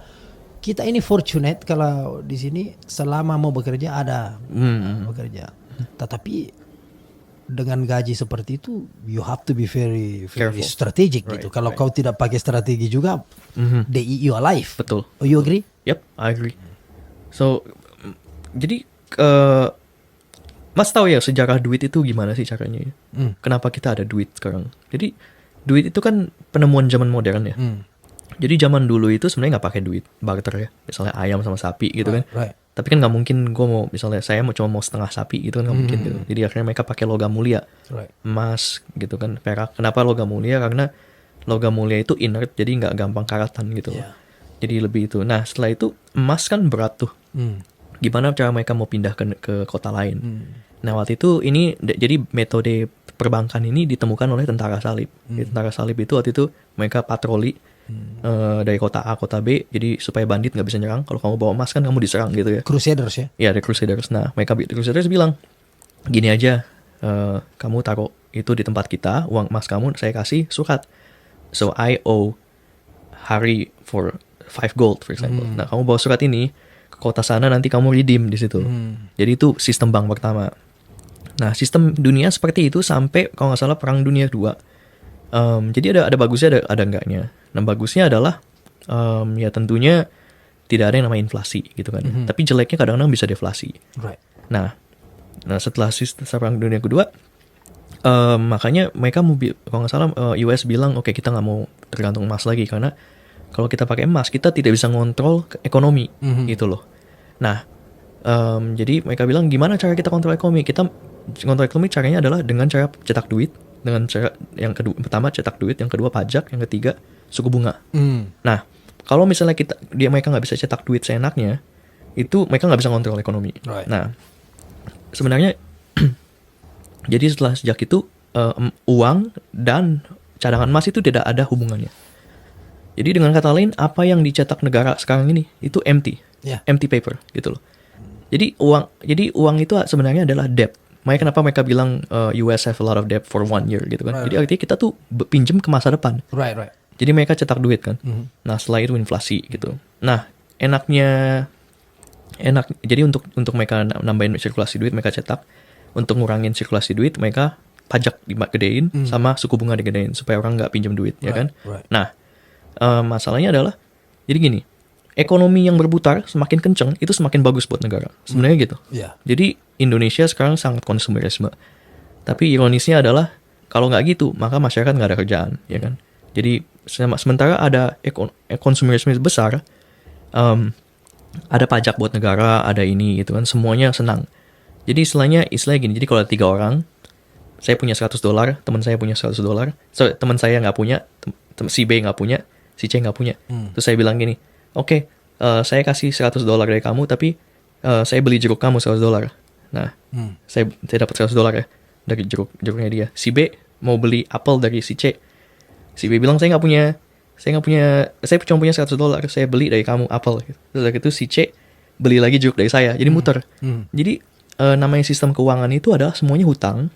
kita ini fortunate kalau di sini selama mau bekerja ada bekerja. Tetapi dengan gaji seperti itu, you have to be very Careful. strategic gitu. Kalau kau tidak pakai strategi juga, they eat you alive. Betul. Oh, you agree? Yep, I agree. So, jadi Mas tahu ya sejarah duit itu gimana sih caranya ya? Kenapa kita ada duit sekarang? Jadi duit itu kan penemuan zaman modern ya. Jadi zaman dulu itu sebenarnya nggak pakai duit, barter ya. Misalnya ayam sama sapi gitu kan. Right. Tapi kan nggak mungkin gue mau misalnya saya cuma mau setengah sapi gitu kan nggak mungkin gitu. Jadi akhirnya mereka pakai logam mulia, Right. emas gitu kan, perak. Kenapa logam mulia? Karena logam mulia itu inert, jadi nggak gampang karatan gitu. Yeah. Jadi lebih itu. Nah setelah itu emas kan berat tuh. Gimana cara mereka mau pindah ke kota lain? Nah waktu itu jadi metode perbankan ini ditemukan oleh tentara salib. Di tentara salib itu waktu itu mereka patroli dari kota A kota B, jadi supaya bandit nggak bisa nyerang. Kalau kamu bawa emas kan kamu diserang gitu ya. Crusaders ya. Ya, ada Crusaders. Nah, mereka Crusaders bilang, gini aja, kamu taruh itu di tempat kita, uang emas kamu saya kasih surat. So I owe Hari for 5 gold, for example. Nah, kamu bawa surat ini ke kota sana, nanti kamu redeem di situ. Jadi itu sistem bank pertama. Nah, sistem dunia seperti itu sampai kalau nggak salah Perang Dunia II. Jadi ada bagusnya, ada enggaknya. Nah, bagusnya adalah ya tentunya tidak ada yang namanya inflasi gitu kan. Tapi jeleknya kadang-kadang bisa deflasi. Right. Nah setelah Perang Dunia Kedua, makanya mereka kalau nggak salah US bilang oke, kita nggak mau tergantung emas lagi, karena kalau kita pakai emas kita tidak bisa ngontrol ekonomi gitu loh. Nah jadi mereka bilang gimana cara kita kontrol ekonomi? Kita kontrol ekonomi caranya adalah dengan cara cetak duit, dengan cara yang kedua, pertama cetak duit, yang kedua pajak, yang ketiga suku bunga. Nah kalau misalnya mereka nggak bisa cetak duit seenaknya, itu mereka nggak bisa ngontrol ekonomi. Right. Nah sebenarnya jadi sejak itu uang dan cadangan emas itu tidak ada hubungannya. Jadi dengan kata lain, apa yang dicetak negara sekarang ini itu empty, empty paper gitu loh. Jadi uang itu sebenarnya adalah debt. Makanya kenapa mereka bilang US have a lot of debt for 1 year gitu kan. Right. Jadi artinya kita tuh pinjam ke masa depan. Right. Jadi mereka cetak duit kan. Nah setelah itu inflasi gitu. Nah jadi untuk mereka nambahin sirkulasi duit, mereka cetak. Untuk ngurangin sirkulasi duit, mereka pajak digedein sama suku bunga digedein supaya orang nggak pinjam duit, ya kan? Right. Nah masalahnya adalah jadi gini, ekonomi yang berputar semakin kenceng itu semakin bagus buat negara sebenarnya gitu. Yeah. Jadi Indonesia sekarang sangat konsumerisme, tapi ironisnya adalah kalau nggak gitu maka masyarakat nggak ada kerjaan, ya kan? Jadi sementara ada konsumerisme besar, ada pajak buat negara, ada ini gitu kan, semuanya senang. Jadi istilahnya gini, jadi kalau ada 3 orang, saya punya $100, teman saya punya $100, teman saya nggak punya, si B nggak punya, si C nggak punya. Terus saya bilang gini, oke, saya kasih $100 dari kamu, tapi saya beli jeruk kamu $100. Nah, saya dapat $100 ya dari jeruknya dia. Si B mau beli apel dari si C. Si B bilang saya cuma punya $100, saya beli dari kamu apel. Terus dari itu si C beli lagi jeruk dari saya, jadi muter. Jadi namanya sistem keuangan itu adalah semuanya hutang.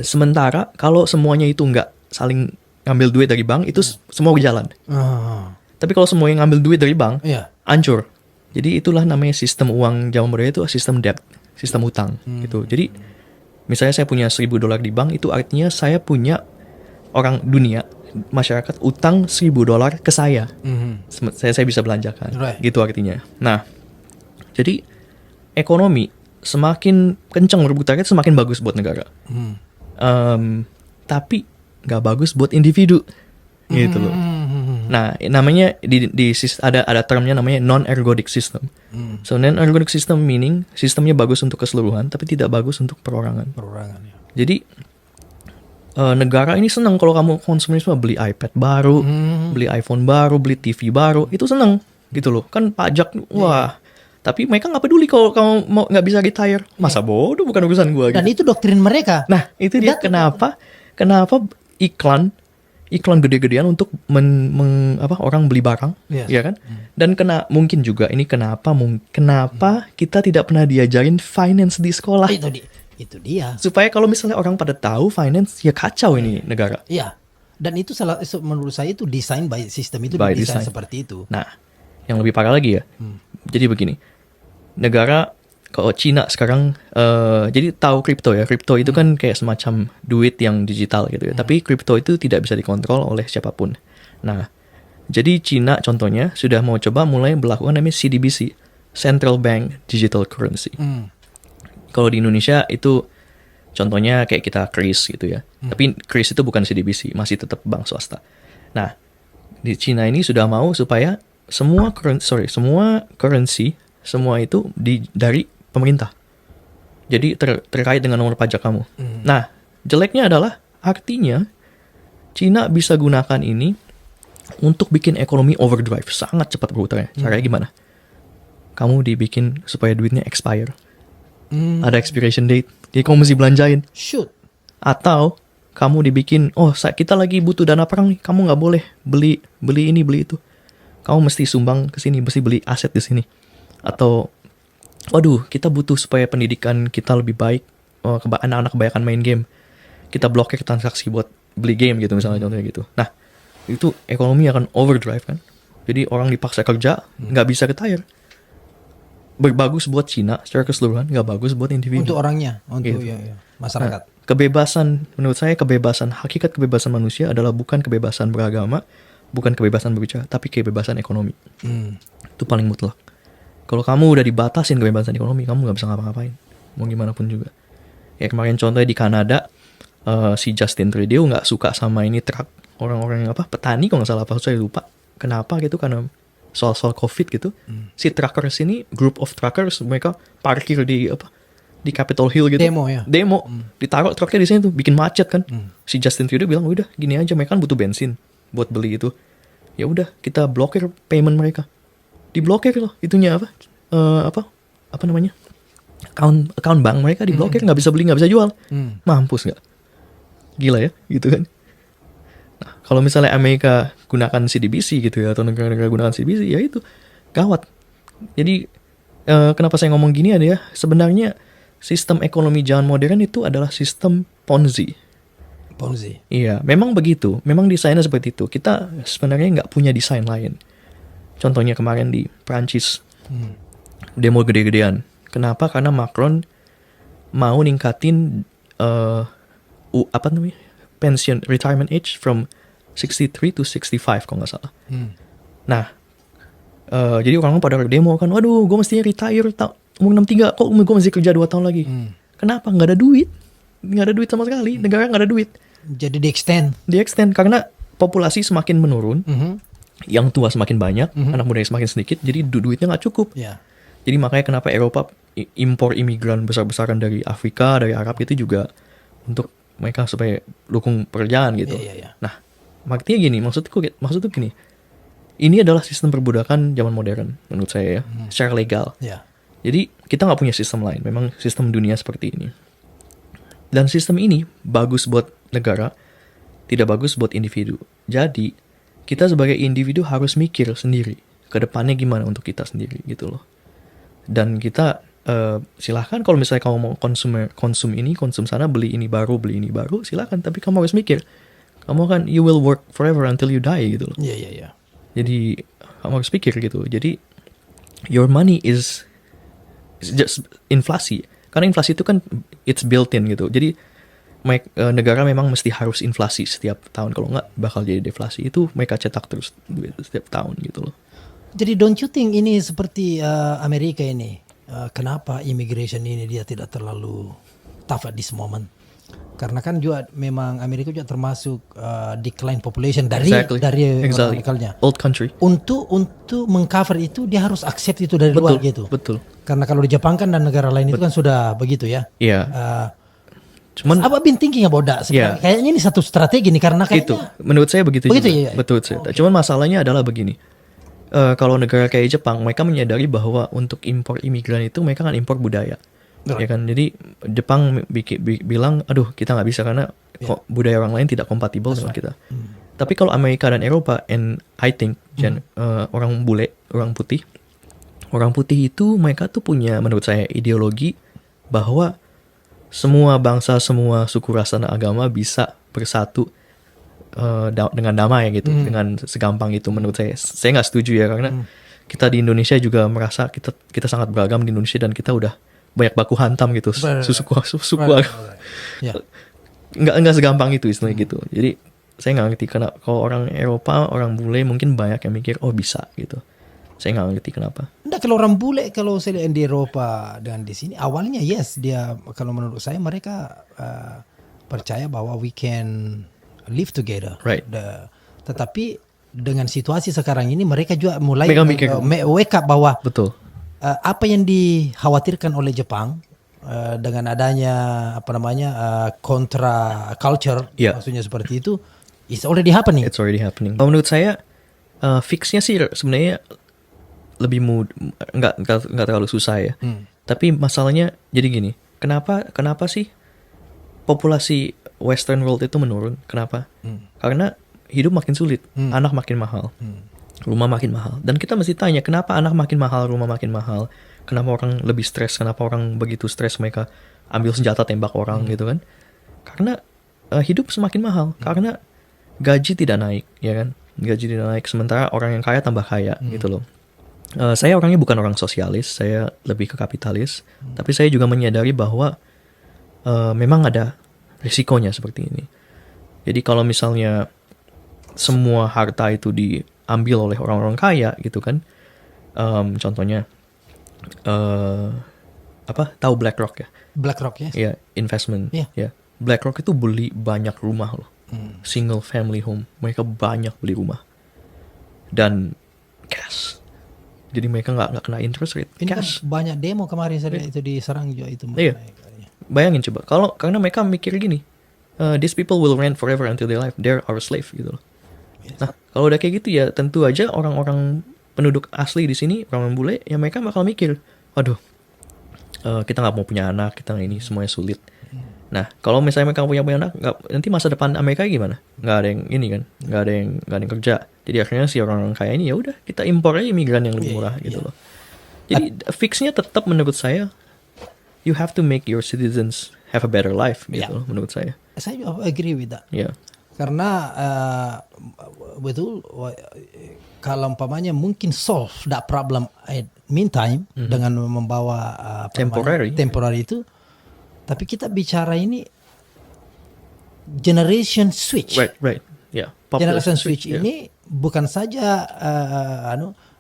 Sementara kalau semuanya itu nggak saling ngambil duit dari bank, itu semua berjalan. Tapi kalau semuanya ngambil duit dari bank, hancur. Jadi itulah namanya sistem uang zaman modern itu sistem debt, sistem hutang gitu. Jadi misalnya saya punya $1.000 di bank, itu artinya saya punya orang dunia, masyarakat utang $1.000 ke saya. Saya bisa belanjakan. Right. Gitu artinya. Nah, jadi ekonomi semakin kencang berputarnya semakin bagus buat negara. Tapi nggak bagus buat individu gitu loh. Nah namanya ada termnya namanya non-ergodic system. So non-ergodic system meaning sistemnya bagus untuk keseluruhan tapi tidak bagus untuk perorangan. Ya. Jadi negara ini senang kalau kamu konsumerisme, beli iPad baru, beli iPhone baru, beli TV baru, itu senang gitu loh. Kan pajak, wah. Tapi mereka nggak peduli kalau kamu mau nggak bisa retire. Masa bodoh, bukan urusan gue. Dan itu doktrin mereka. Nah itu dia kenapa iklan gede-gedean untuk orang beli barang, ya kan? Dan mungkin juga ini kenapa kita tidak pernah diajarin finance di sekolah. Itu dia. Supaya kalau misalnya orang pada tahu finance, ya kacau ini negara. Iya. Dan itu menurut saya itu desain by sistem itu didesain seperti itu. Nah, yang lebih parah lagi ya. Jadi begini, negara kalau Cina sekarang, jadi tahu kripto ya. Kripto itu kan kayak semacam duit yang digital gitu ya. Tapi kripto itu tidak bisa dikontrol oleh siapapun. Nah, jadi Cina contohnya sudah mau coba mulai melakukan namanya CDBC, Central Bank Digital Currency. Kalau di Indonesia itu contohnya kayak kita KRIS gitu ya. Tapi KRIS itu bukan CDBC, masih tetap bank swasta. Nah, di Cina ini sudah mau supaya semua currency semua itu dari pemerintah. Jadi terkait dengan nomor pajak kamu. Nah, jeleknya adalah artinya Cina bisa gunakan ini untuk bikin ekonomi overdrive, sangat cepat berputarnya. Caranya gimana? Kamu dibikin supaya duitnya expire. Ada expiration date. Jadi kamu mesti belanjain. Shoot. Atau kamu dibikin, kita lagi butuh dana perang nih, kamu nggak boleh beli ini beli itu, kamu mesti sumbang ke sini, mesti beli aset di sini. Atau waduh, kita butuh supaya pendidikan kita lebih baik, anak-anak kebanyakan main game, kita blokir transaksi buat beli game gitu misalnya, contohnya gitu. Nah, itu ekonomi akan overdrive kan. Jadi orang dipaksa kerja, nggak bisa retire. Bagus buat Cina secara keseluruhan, nggak bagus buat individu. Untuk orangnya, untuk Gitu. masyarakat. Nah, kebebasan, menurut saya hakikat kebebasan manusia adalah bukan kebebasan beragama, bukan kebebasan berbicara, tapi kebebasan ekonomi. Itu paling mutlak. Kalau kamu udah dibatasin kebebasan ekonomi, kamu nggak bisa ngapa-ngapain, mau gimana pun juga. Ya kemarin contohnya di Kanada, si Justin Trudeau nggak suka sama ini truk, orang-orang yang petani kalau nggak salah, saya lupa kenapa gitu, karena soal COVID gitu. Si truckers ini, group of truckers, mereka parkir di Capitol Hill gitu. Demo. Ditaruh truknya di sini tuh, bikin macet kan. Si Justin Trudeau bilang, udah gini aja, mereka kan butuh bensin buat beli itu. Ya udah, kita blokir payment mereka. Diblokir loh itunya apa namanya? Account bank mereka diblokir, nggak bisa beli, nggak bisa jual. Mampus nggak? Gila ya, gitu kan. Nah, kalau misalnya Amerika gunakan CDBC gitu ya, atau negara-negara gunakan CDBC, ya itu gawat. Jadi kenapa saya ngomong gini ada ya, sebenarnya sistem ekonomi zaman modern itu adalah sistem Ponzi. Iya, memang begitu. Memang desainnya seperti itu. Kita sebenarnya nggak punya desain lain. Contohnya kemarin di Prancis, demo gede-gedean. Kenapa? Karena Macron mau ningkatin pension retirement age from 63 to 65 kalau nggak salah. Nah, jadi orang pada demo kan, waduh, gue mestinya retire umur 63, kok gue masih kerja 2 tahun lagi. Kenapa? Nggak ada duit sama sekali, negara nggak ada duit. Jadi di extend karena populasi semakin menurun, yang tua semakin banyak, anak muda semakin sedikit, jadi duitnya nggak cukup. Jadi makanya kenapa Eropa impor imigran besar-besaran dari Afrika, dari Arab itu juga untuk mereka supaya dukung pekerjaan gitu. Nah, maksudnya gini, maksudku gini. Ini adalah sistem perbudakan zaman modern menurut saya ya, secara legal. Jadi kita nggak punya sistem lain. Memang sistem dunia seperti ini. Dan sistem ini bagus buat negara, tidak bagus buat individu. Jadi kita sebagai individu harus mikir sendiri ke depannya gimana untuk kita sendiri gitu loh. Dan kita silahkan kalau misalnya kamu mau konsum ini, konsum sana, beli ini baru, silahkan. Tapi kamu harus mikir, kamu kan you will work forever until you die gitu loh. Jadi kamu harus pikir gitu. Jadi your money is just inflasi. Karena inflasi itu kan it's built in gitu. Jadi negara memang mesti harus inflasi setiap tahun. Kalau nggak bakal jadi deflasi. Itu mereka cetak terus duit setiap tahun gitu loh. Jadi don't you think ini seperti Amerika ini? Kenapa immigration ini dia tidak terlalu tough at this moment? Karena kan juga memang Amerika juga termasuk decline population dari orang lokalnya. Old country. Untuk mengcover itu dia harus accept itu dari luar gitu. Betul. Karena kalau di Jepang kan dan negara lain itu kan sudah begitu ya. Iya. Cuman I've been thinking about that. Kayaknya ini satu strategi nih karena kayaknya itu menurut saya begitu juga. Ya? Betul saya. Cuman masalahnya adalah begini. Kalau negara kayak Jepang, mereka menyadari bahwa untuk impor imigran itu mereka kan impor budaya. Ya kan, jadi Jepang bilang, aduh kita nggak bisa karena kok budaya orang lain tidak kompatibel dengan kita. Tapi kalau Amerika dan Eropa, and I think orang bule, orang putih itu mereka tuh punya menurut saya ideologi bahwa semua bangsa, semua suku, ras, dan agama bisa bersatu dengan damai gitu, dengan segampang itu menurut saya. Saya nggak setuju ya karena kita di Indonesia juga merasa kita sangat beragam di Indonesia dan kita udah banyak baku hantam gitu, suku nggak segampang itu istilahnya gitu. Jadi saya nggak ngerti karena kalau orang Eropa, orang bule mungkin banyak yang mikir bisa gitu. Saya nggak ngerti kenapa. Nggak, kalau orang bule, kalau saya lihat di Eropa dan di sini awalnya yes dia, kalau menurut saya mereka percaya bahwa we can live together. Right. Tetapi dengan situasi sekarang ini mereka juga mulai wake up bahwa betul. Apa yang dikhawatirkan oleh Jepang dengan adanya kontra culture, maksudnya seperti itu, it's already happening. It's already happening. Menurut saya fixnya sih sebenarnya lebih nggak terlalu susah ya. Tapi masalahnya jadi gini, kenapa sih populasi Western world itu menurun. Kenapa? Karena hidup makin sulit, anak makin mahal, rumah makin mahal. Dan kita mesti tanya, kenapa anak makin mahal, rumah makin mahal? Kenapa orang lebih stres? Kenapa orang begitu stres mereka ambil senjata tembak orang gitu kan? Karena hidup semakin mahal. Karena gaji tidak naik, ya kan? Gaji tidak naik, sementara orang yang kaya tambah kaya gitu loh. Saya orangnya bukan orang sosialis, saya lebih ke kapitalis. Tapi saya juga menyadari bahwa memang ada risikonya seperti ini. Jadi kalau misalnya semua harta itu diambil oleh orang-orang kaya gitu kan, contohnya tahu BlackRock ya? BlackRock ya. Ya, investment. Iya. Ya. BlackRock itu beli banyak rumah loh. Single family home. Mereka banyak beli rumah. Dan cash. Jadi mereka nggak kena interest rate. Ini kan Cash. banyak demo kemarin itu diserang juga itu. Iya. Bayangin coba. Karena mereka mikir gini. These people will rent forever until they life. They're our slave gitu loh. Nah, kalau udah kayak gitu ya tentu aja orang-orang penduduk asli di sini, orang bule, ya mereka bakal mikir, waduh, kita nggak mau punya anak, kita ini semuanya sulit. Nah, kalau misalnya mereka punya anak, nanti masa depan Amerika gimana? Nggak ada yang ini kan, nggak ada yang kerja. Jadi akhirnya si orang-orang kaya ini ya udah kita impor aja imigran yang lebih murah gitu loh. Jadi fixnya tetap menurut saya, you have to make your citizens have a better life gitu loh, menurut saya. Saya juga agree with that. Ya. Karena betul kalau umpamanya mungkin solve that problem at meantime dengan membawa temporary itu, tapi kita bicara ini generation switch. Right. Yeah. Generation switch ini bukan saja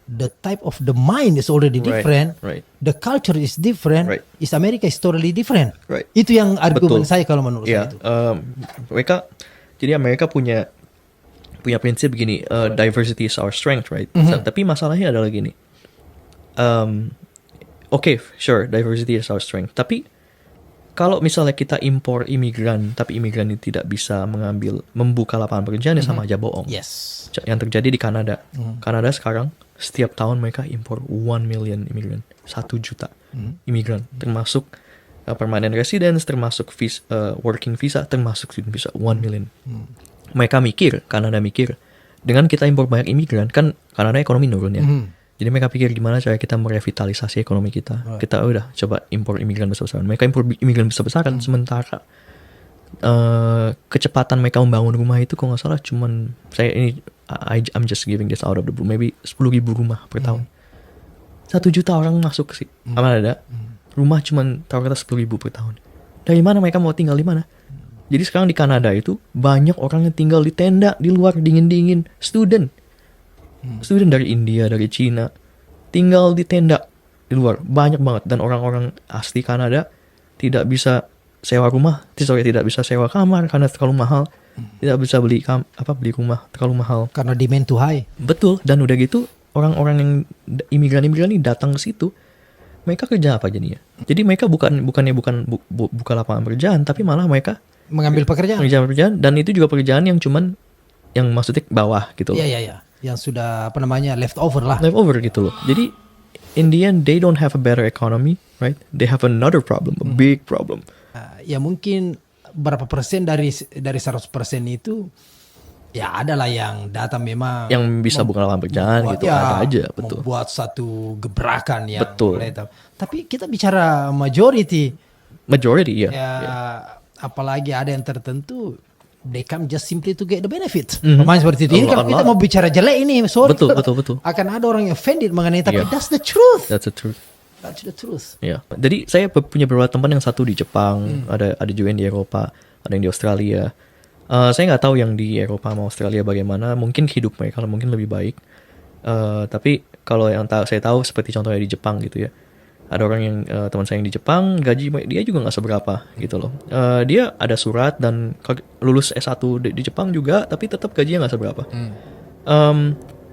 the type of the mind is already different. Right. The culture is different. Right. Is America is totally different. Right. Itu yang argumen Betul. saya kalau menurut saya itu. Jadi Amerika punya prinsip begini, diversity is our strength, right? Tapi masalahnya adalah gini. Okay, sure, diversity is our strength. Tapi kalau misalnya kita impor imigran, tapi imigran ini tidak bisa membuka lapangan pekerjaan, ya sama aja bohong. Yes. Yang terjadi di Kanada. Kanada sekarang setiap tahun mereka impor 1 million imigran, 1 juta imigran, termasuk permanent residence, termasuk working visa, termasuk student visa, 1 million. Kanada mikir, dengan kita impor banyak imigran, kan Kanada ekonomi nurun ya. Jadi mereka pikir gimana cara kita merevitalisasi ekonomi kita. Kita udah coba impor imigran besar-besaran. Mereka impor imigran besar-besaran, sementara kecepatan mereka membangun rumah itu kalau nggak salah cuman, I'm just giving this out of the blue, maybe 10,000 rumah per tahun. 1 juta orang masuk ke Kanada. Rumah cuman taruh kata 10,000 per tahun. Dari mana mereka mau tinggal di mana? Jadi sekarang di Kanada itu banyak orang yang tinggal di tenda di luar dingin-dingin, student dari India, dari Cina, tinggal di tenda di luar banyak banget. Dan orang-orang asli Kanada tidak bisa sewa rumah, tidak bisa sewa kamar karena terlalu mahal, tidak bisa beli rumah terlalu mahal Karena demand too high. Betul. Dan udah gitu orang-orang yang imigran ini datang ke situ, mereka kerja apa jadinya? Jadi mereka bukan buka lapangan pekerjaan, tapi malah mereka Mengambil pekerjaan. Dan itu juga pekerjaan yang cuman yang maksudnya bawah gitu loh. Iya. Yang sudah leftover lah. Leftover gitu loh. Jadi in the end they don't have a better economy, right? They have another problem, a big problem. Ya mungkin berapa persen dari 100% itu ya adalah yang datang memang Yang bisa buka lapangan pekerjaan gitu, ada aja, betul. Membuat satu gebrakan yang Betul. Tapi kita bicara majority Majority, ya. Apalagi ada yang tertentu, they come just simply to get the benefit. Pemain seperti itu. Ini kalau kita mau bicara jelek ini, sorry. Betul. Akan ada orang yang offended mengenai, tapi Yeah. that's the truth. That's the truth. That's the truth. Ya, jadi saya punya beberapa teman yang satu di Jepang, ada juga yang di Eropa, ada yang di Australia. Saya nggak tahu yang di Eropa sama Australia bagaimana. Mungkin hidup mereka mungkin lebih baik. Tapi kalau yang saya tahu seperti contohnya di Jepang gitu ya. Ada orang yang teman saya yang di Jepang, gaji dia juga nggak seberapa gitu loh. Dia ada surat dan lulus S1 di Jepang juga, tapi tetap gajinya nggak seberapa.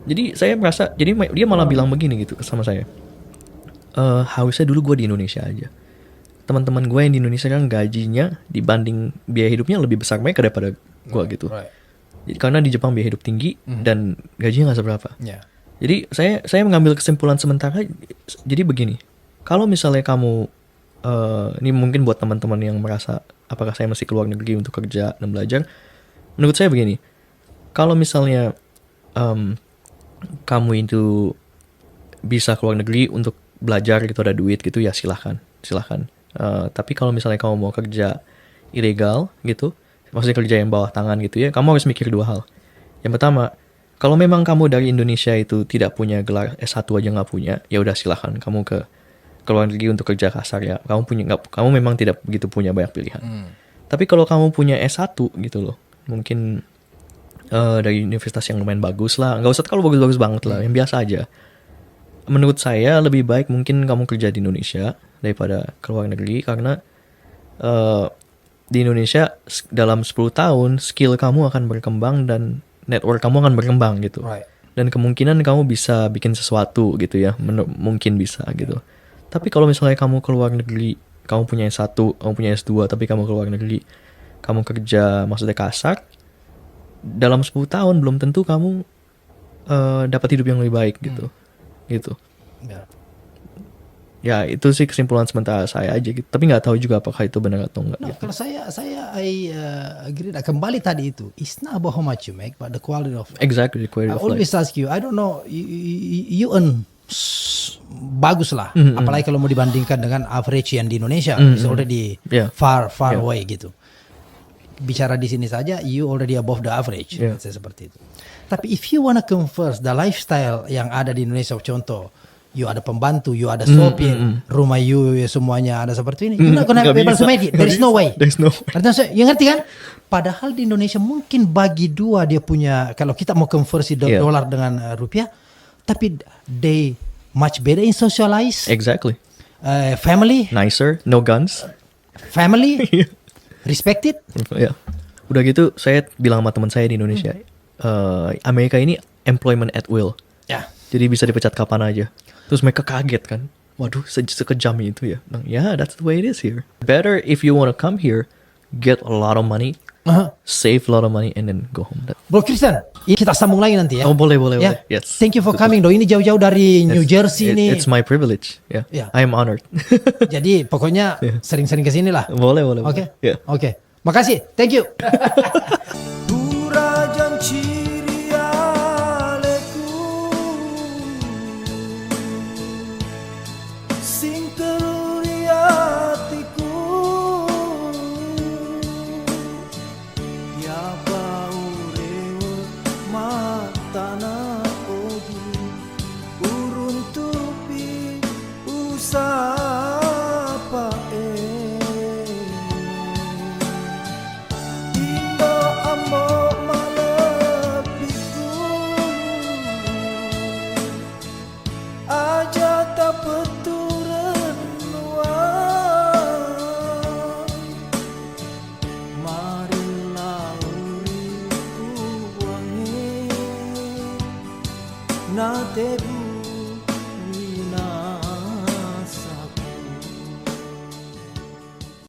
Jadi saya merasa, jadi dia malah bilang begini gitu sama saya. Harusnya dulu gue di Indonesia aja. Teman-teman gue yang di Indonesia kan gajinya dibanding biaya hidupnya lebih besar mereka daripada gue gitu. Right. Jadi, karena di Jepang biaya hidup tinggi dan gajinya nggak seberapa. Yeah. Jadi saya mengambil kesimpulan sementara. Jadi begini, kalau misalnya kamu ini mungkin buat teman-teman yang merasa apakah saya mesti keluar negeri untuk kerja dan belajar. Menurut saya begini, kalau misalnya kamu itu bisa keluar negeri untuk belajar gitu, ada duit gitu, ya silahkan. Tapi kalau misalnya kamu mau kerja ilegal gitu, maksudnya kerja yang bawah tangan gitu ya, kamu harus mikir dua hal. Yang pertama, kalau memang kamu dari Indonesia itu tidak punya gelar S1 aja nggak punya, ya udah silahkan kamu ke luar negeri untuk kerja kasar ya. Kamu memang tidak begitu punya banyak pilihan. Tapi kalau kamu punya S1 gitu loh, mungkin dari universitas yang lumayan bagus lah, nggak usah kalau bagus-bagus banget lah, yang biasa aja. Menurut saya lebih baik mungkin kamu kerja di Indonesia daripada ke luar negeri, karena di Indonesia dalam 10 tahun skill kamu akan berkembang dan network kamu akan berkembang gitu. Right. Dan kemungkinan kamu bisa bikin sesuatu gitu ya, mungkin bisa gitu. Tapi kalau misalnya kamu ke luar negeri, kamu punya S1, kamu punya S2, tapi kamu ke luar negeri, kamu kerja maksudnya kasar, dalam 10 tahun belum tentu kamu dapat hidup yang lebih baik gitu. Gitu. Ya. Ya itu sih kesimpulan sementara saya aja gitu. Tapi nggak tahu juga apakah itu benar atau enggak. No, Gitu. kalau saya I agree. Kembali tadi itu, it's not about how much you make, but the quality of life. Exactly, quality I of life. always ask you, I don't know, you earn bagus lah, apalagi kalau mau dibandingkan dengan average yang di Indonesia, is already Yeah. far Yeah. away gitu. Bicara di sini saja, you already above the average, Yeah. let's say seperti itu. Tapi if you wanna converse the lifestyle yang ada di Indonesia, contoh, you ada pembantu, you ada sopir, rumah you semuanya ada seperti ini, you're not gonna Nggak be able to bisa. make it. There is no way. There's no way. Artinya, you ngerti kan? Padahal di Indonesia mungkin bagi dua dia punya, kalau kita mau konversi Yeah. dolar dengan rupiah, tapi they much better in socialize, Exactly. family, Nicer, no guns. family, respected. Ya. Udah gitu saya bilang sama teman saya di Indonesia, Amerika ini employment at will. Ya. Jadi bisa dipecat kapan aja. Terus mereka kaget kan. Waduh, sekejam itu ya. Nah, yeah, that's the way it is here. Better if you want to come here, get a lot of money, save a lot of money, and then go home. Bro Christian, kita sambung lagi nanti ya. Oh, boleh. Ya. Yes. Thank you for coming do. Ini jauh-jauh dari New Jersey nih. It's my privilege. Yeah. Yeah. I am honored. Jadi pokoknya sering-sering kesini lah. boleh. Oke. Yeah. Oke. Makasih. Thank you. Durajan cirialeku sing teruri hatiku ya bau rewet matana ogi urun tupi usapa Indo amo malebiku aja tak peturen marilah uriku wangi nate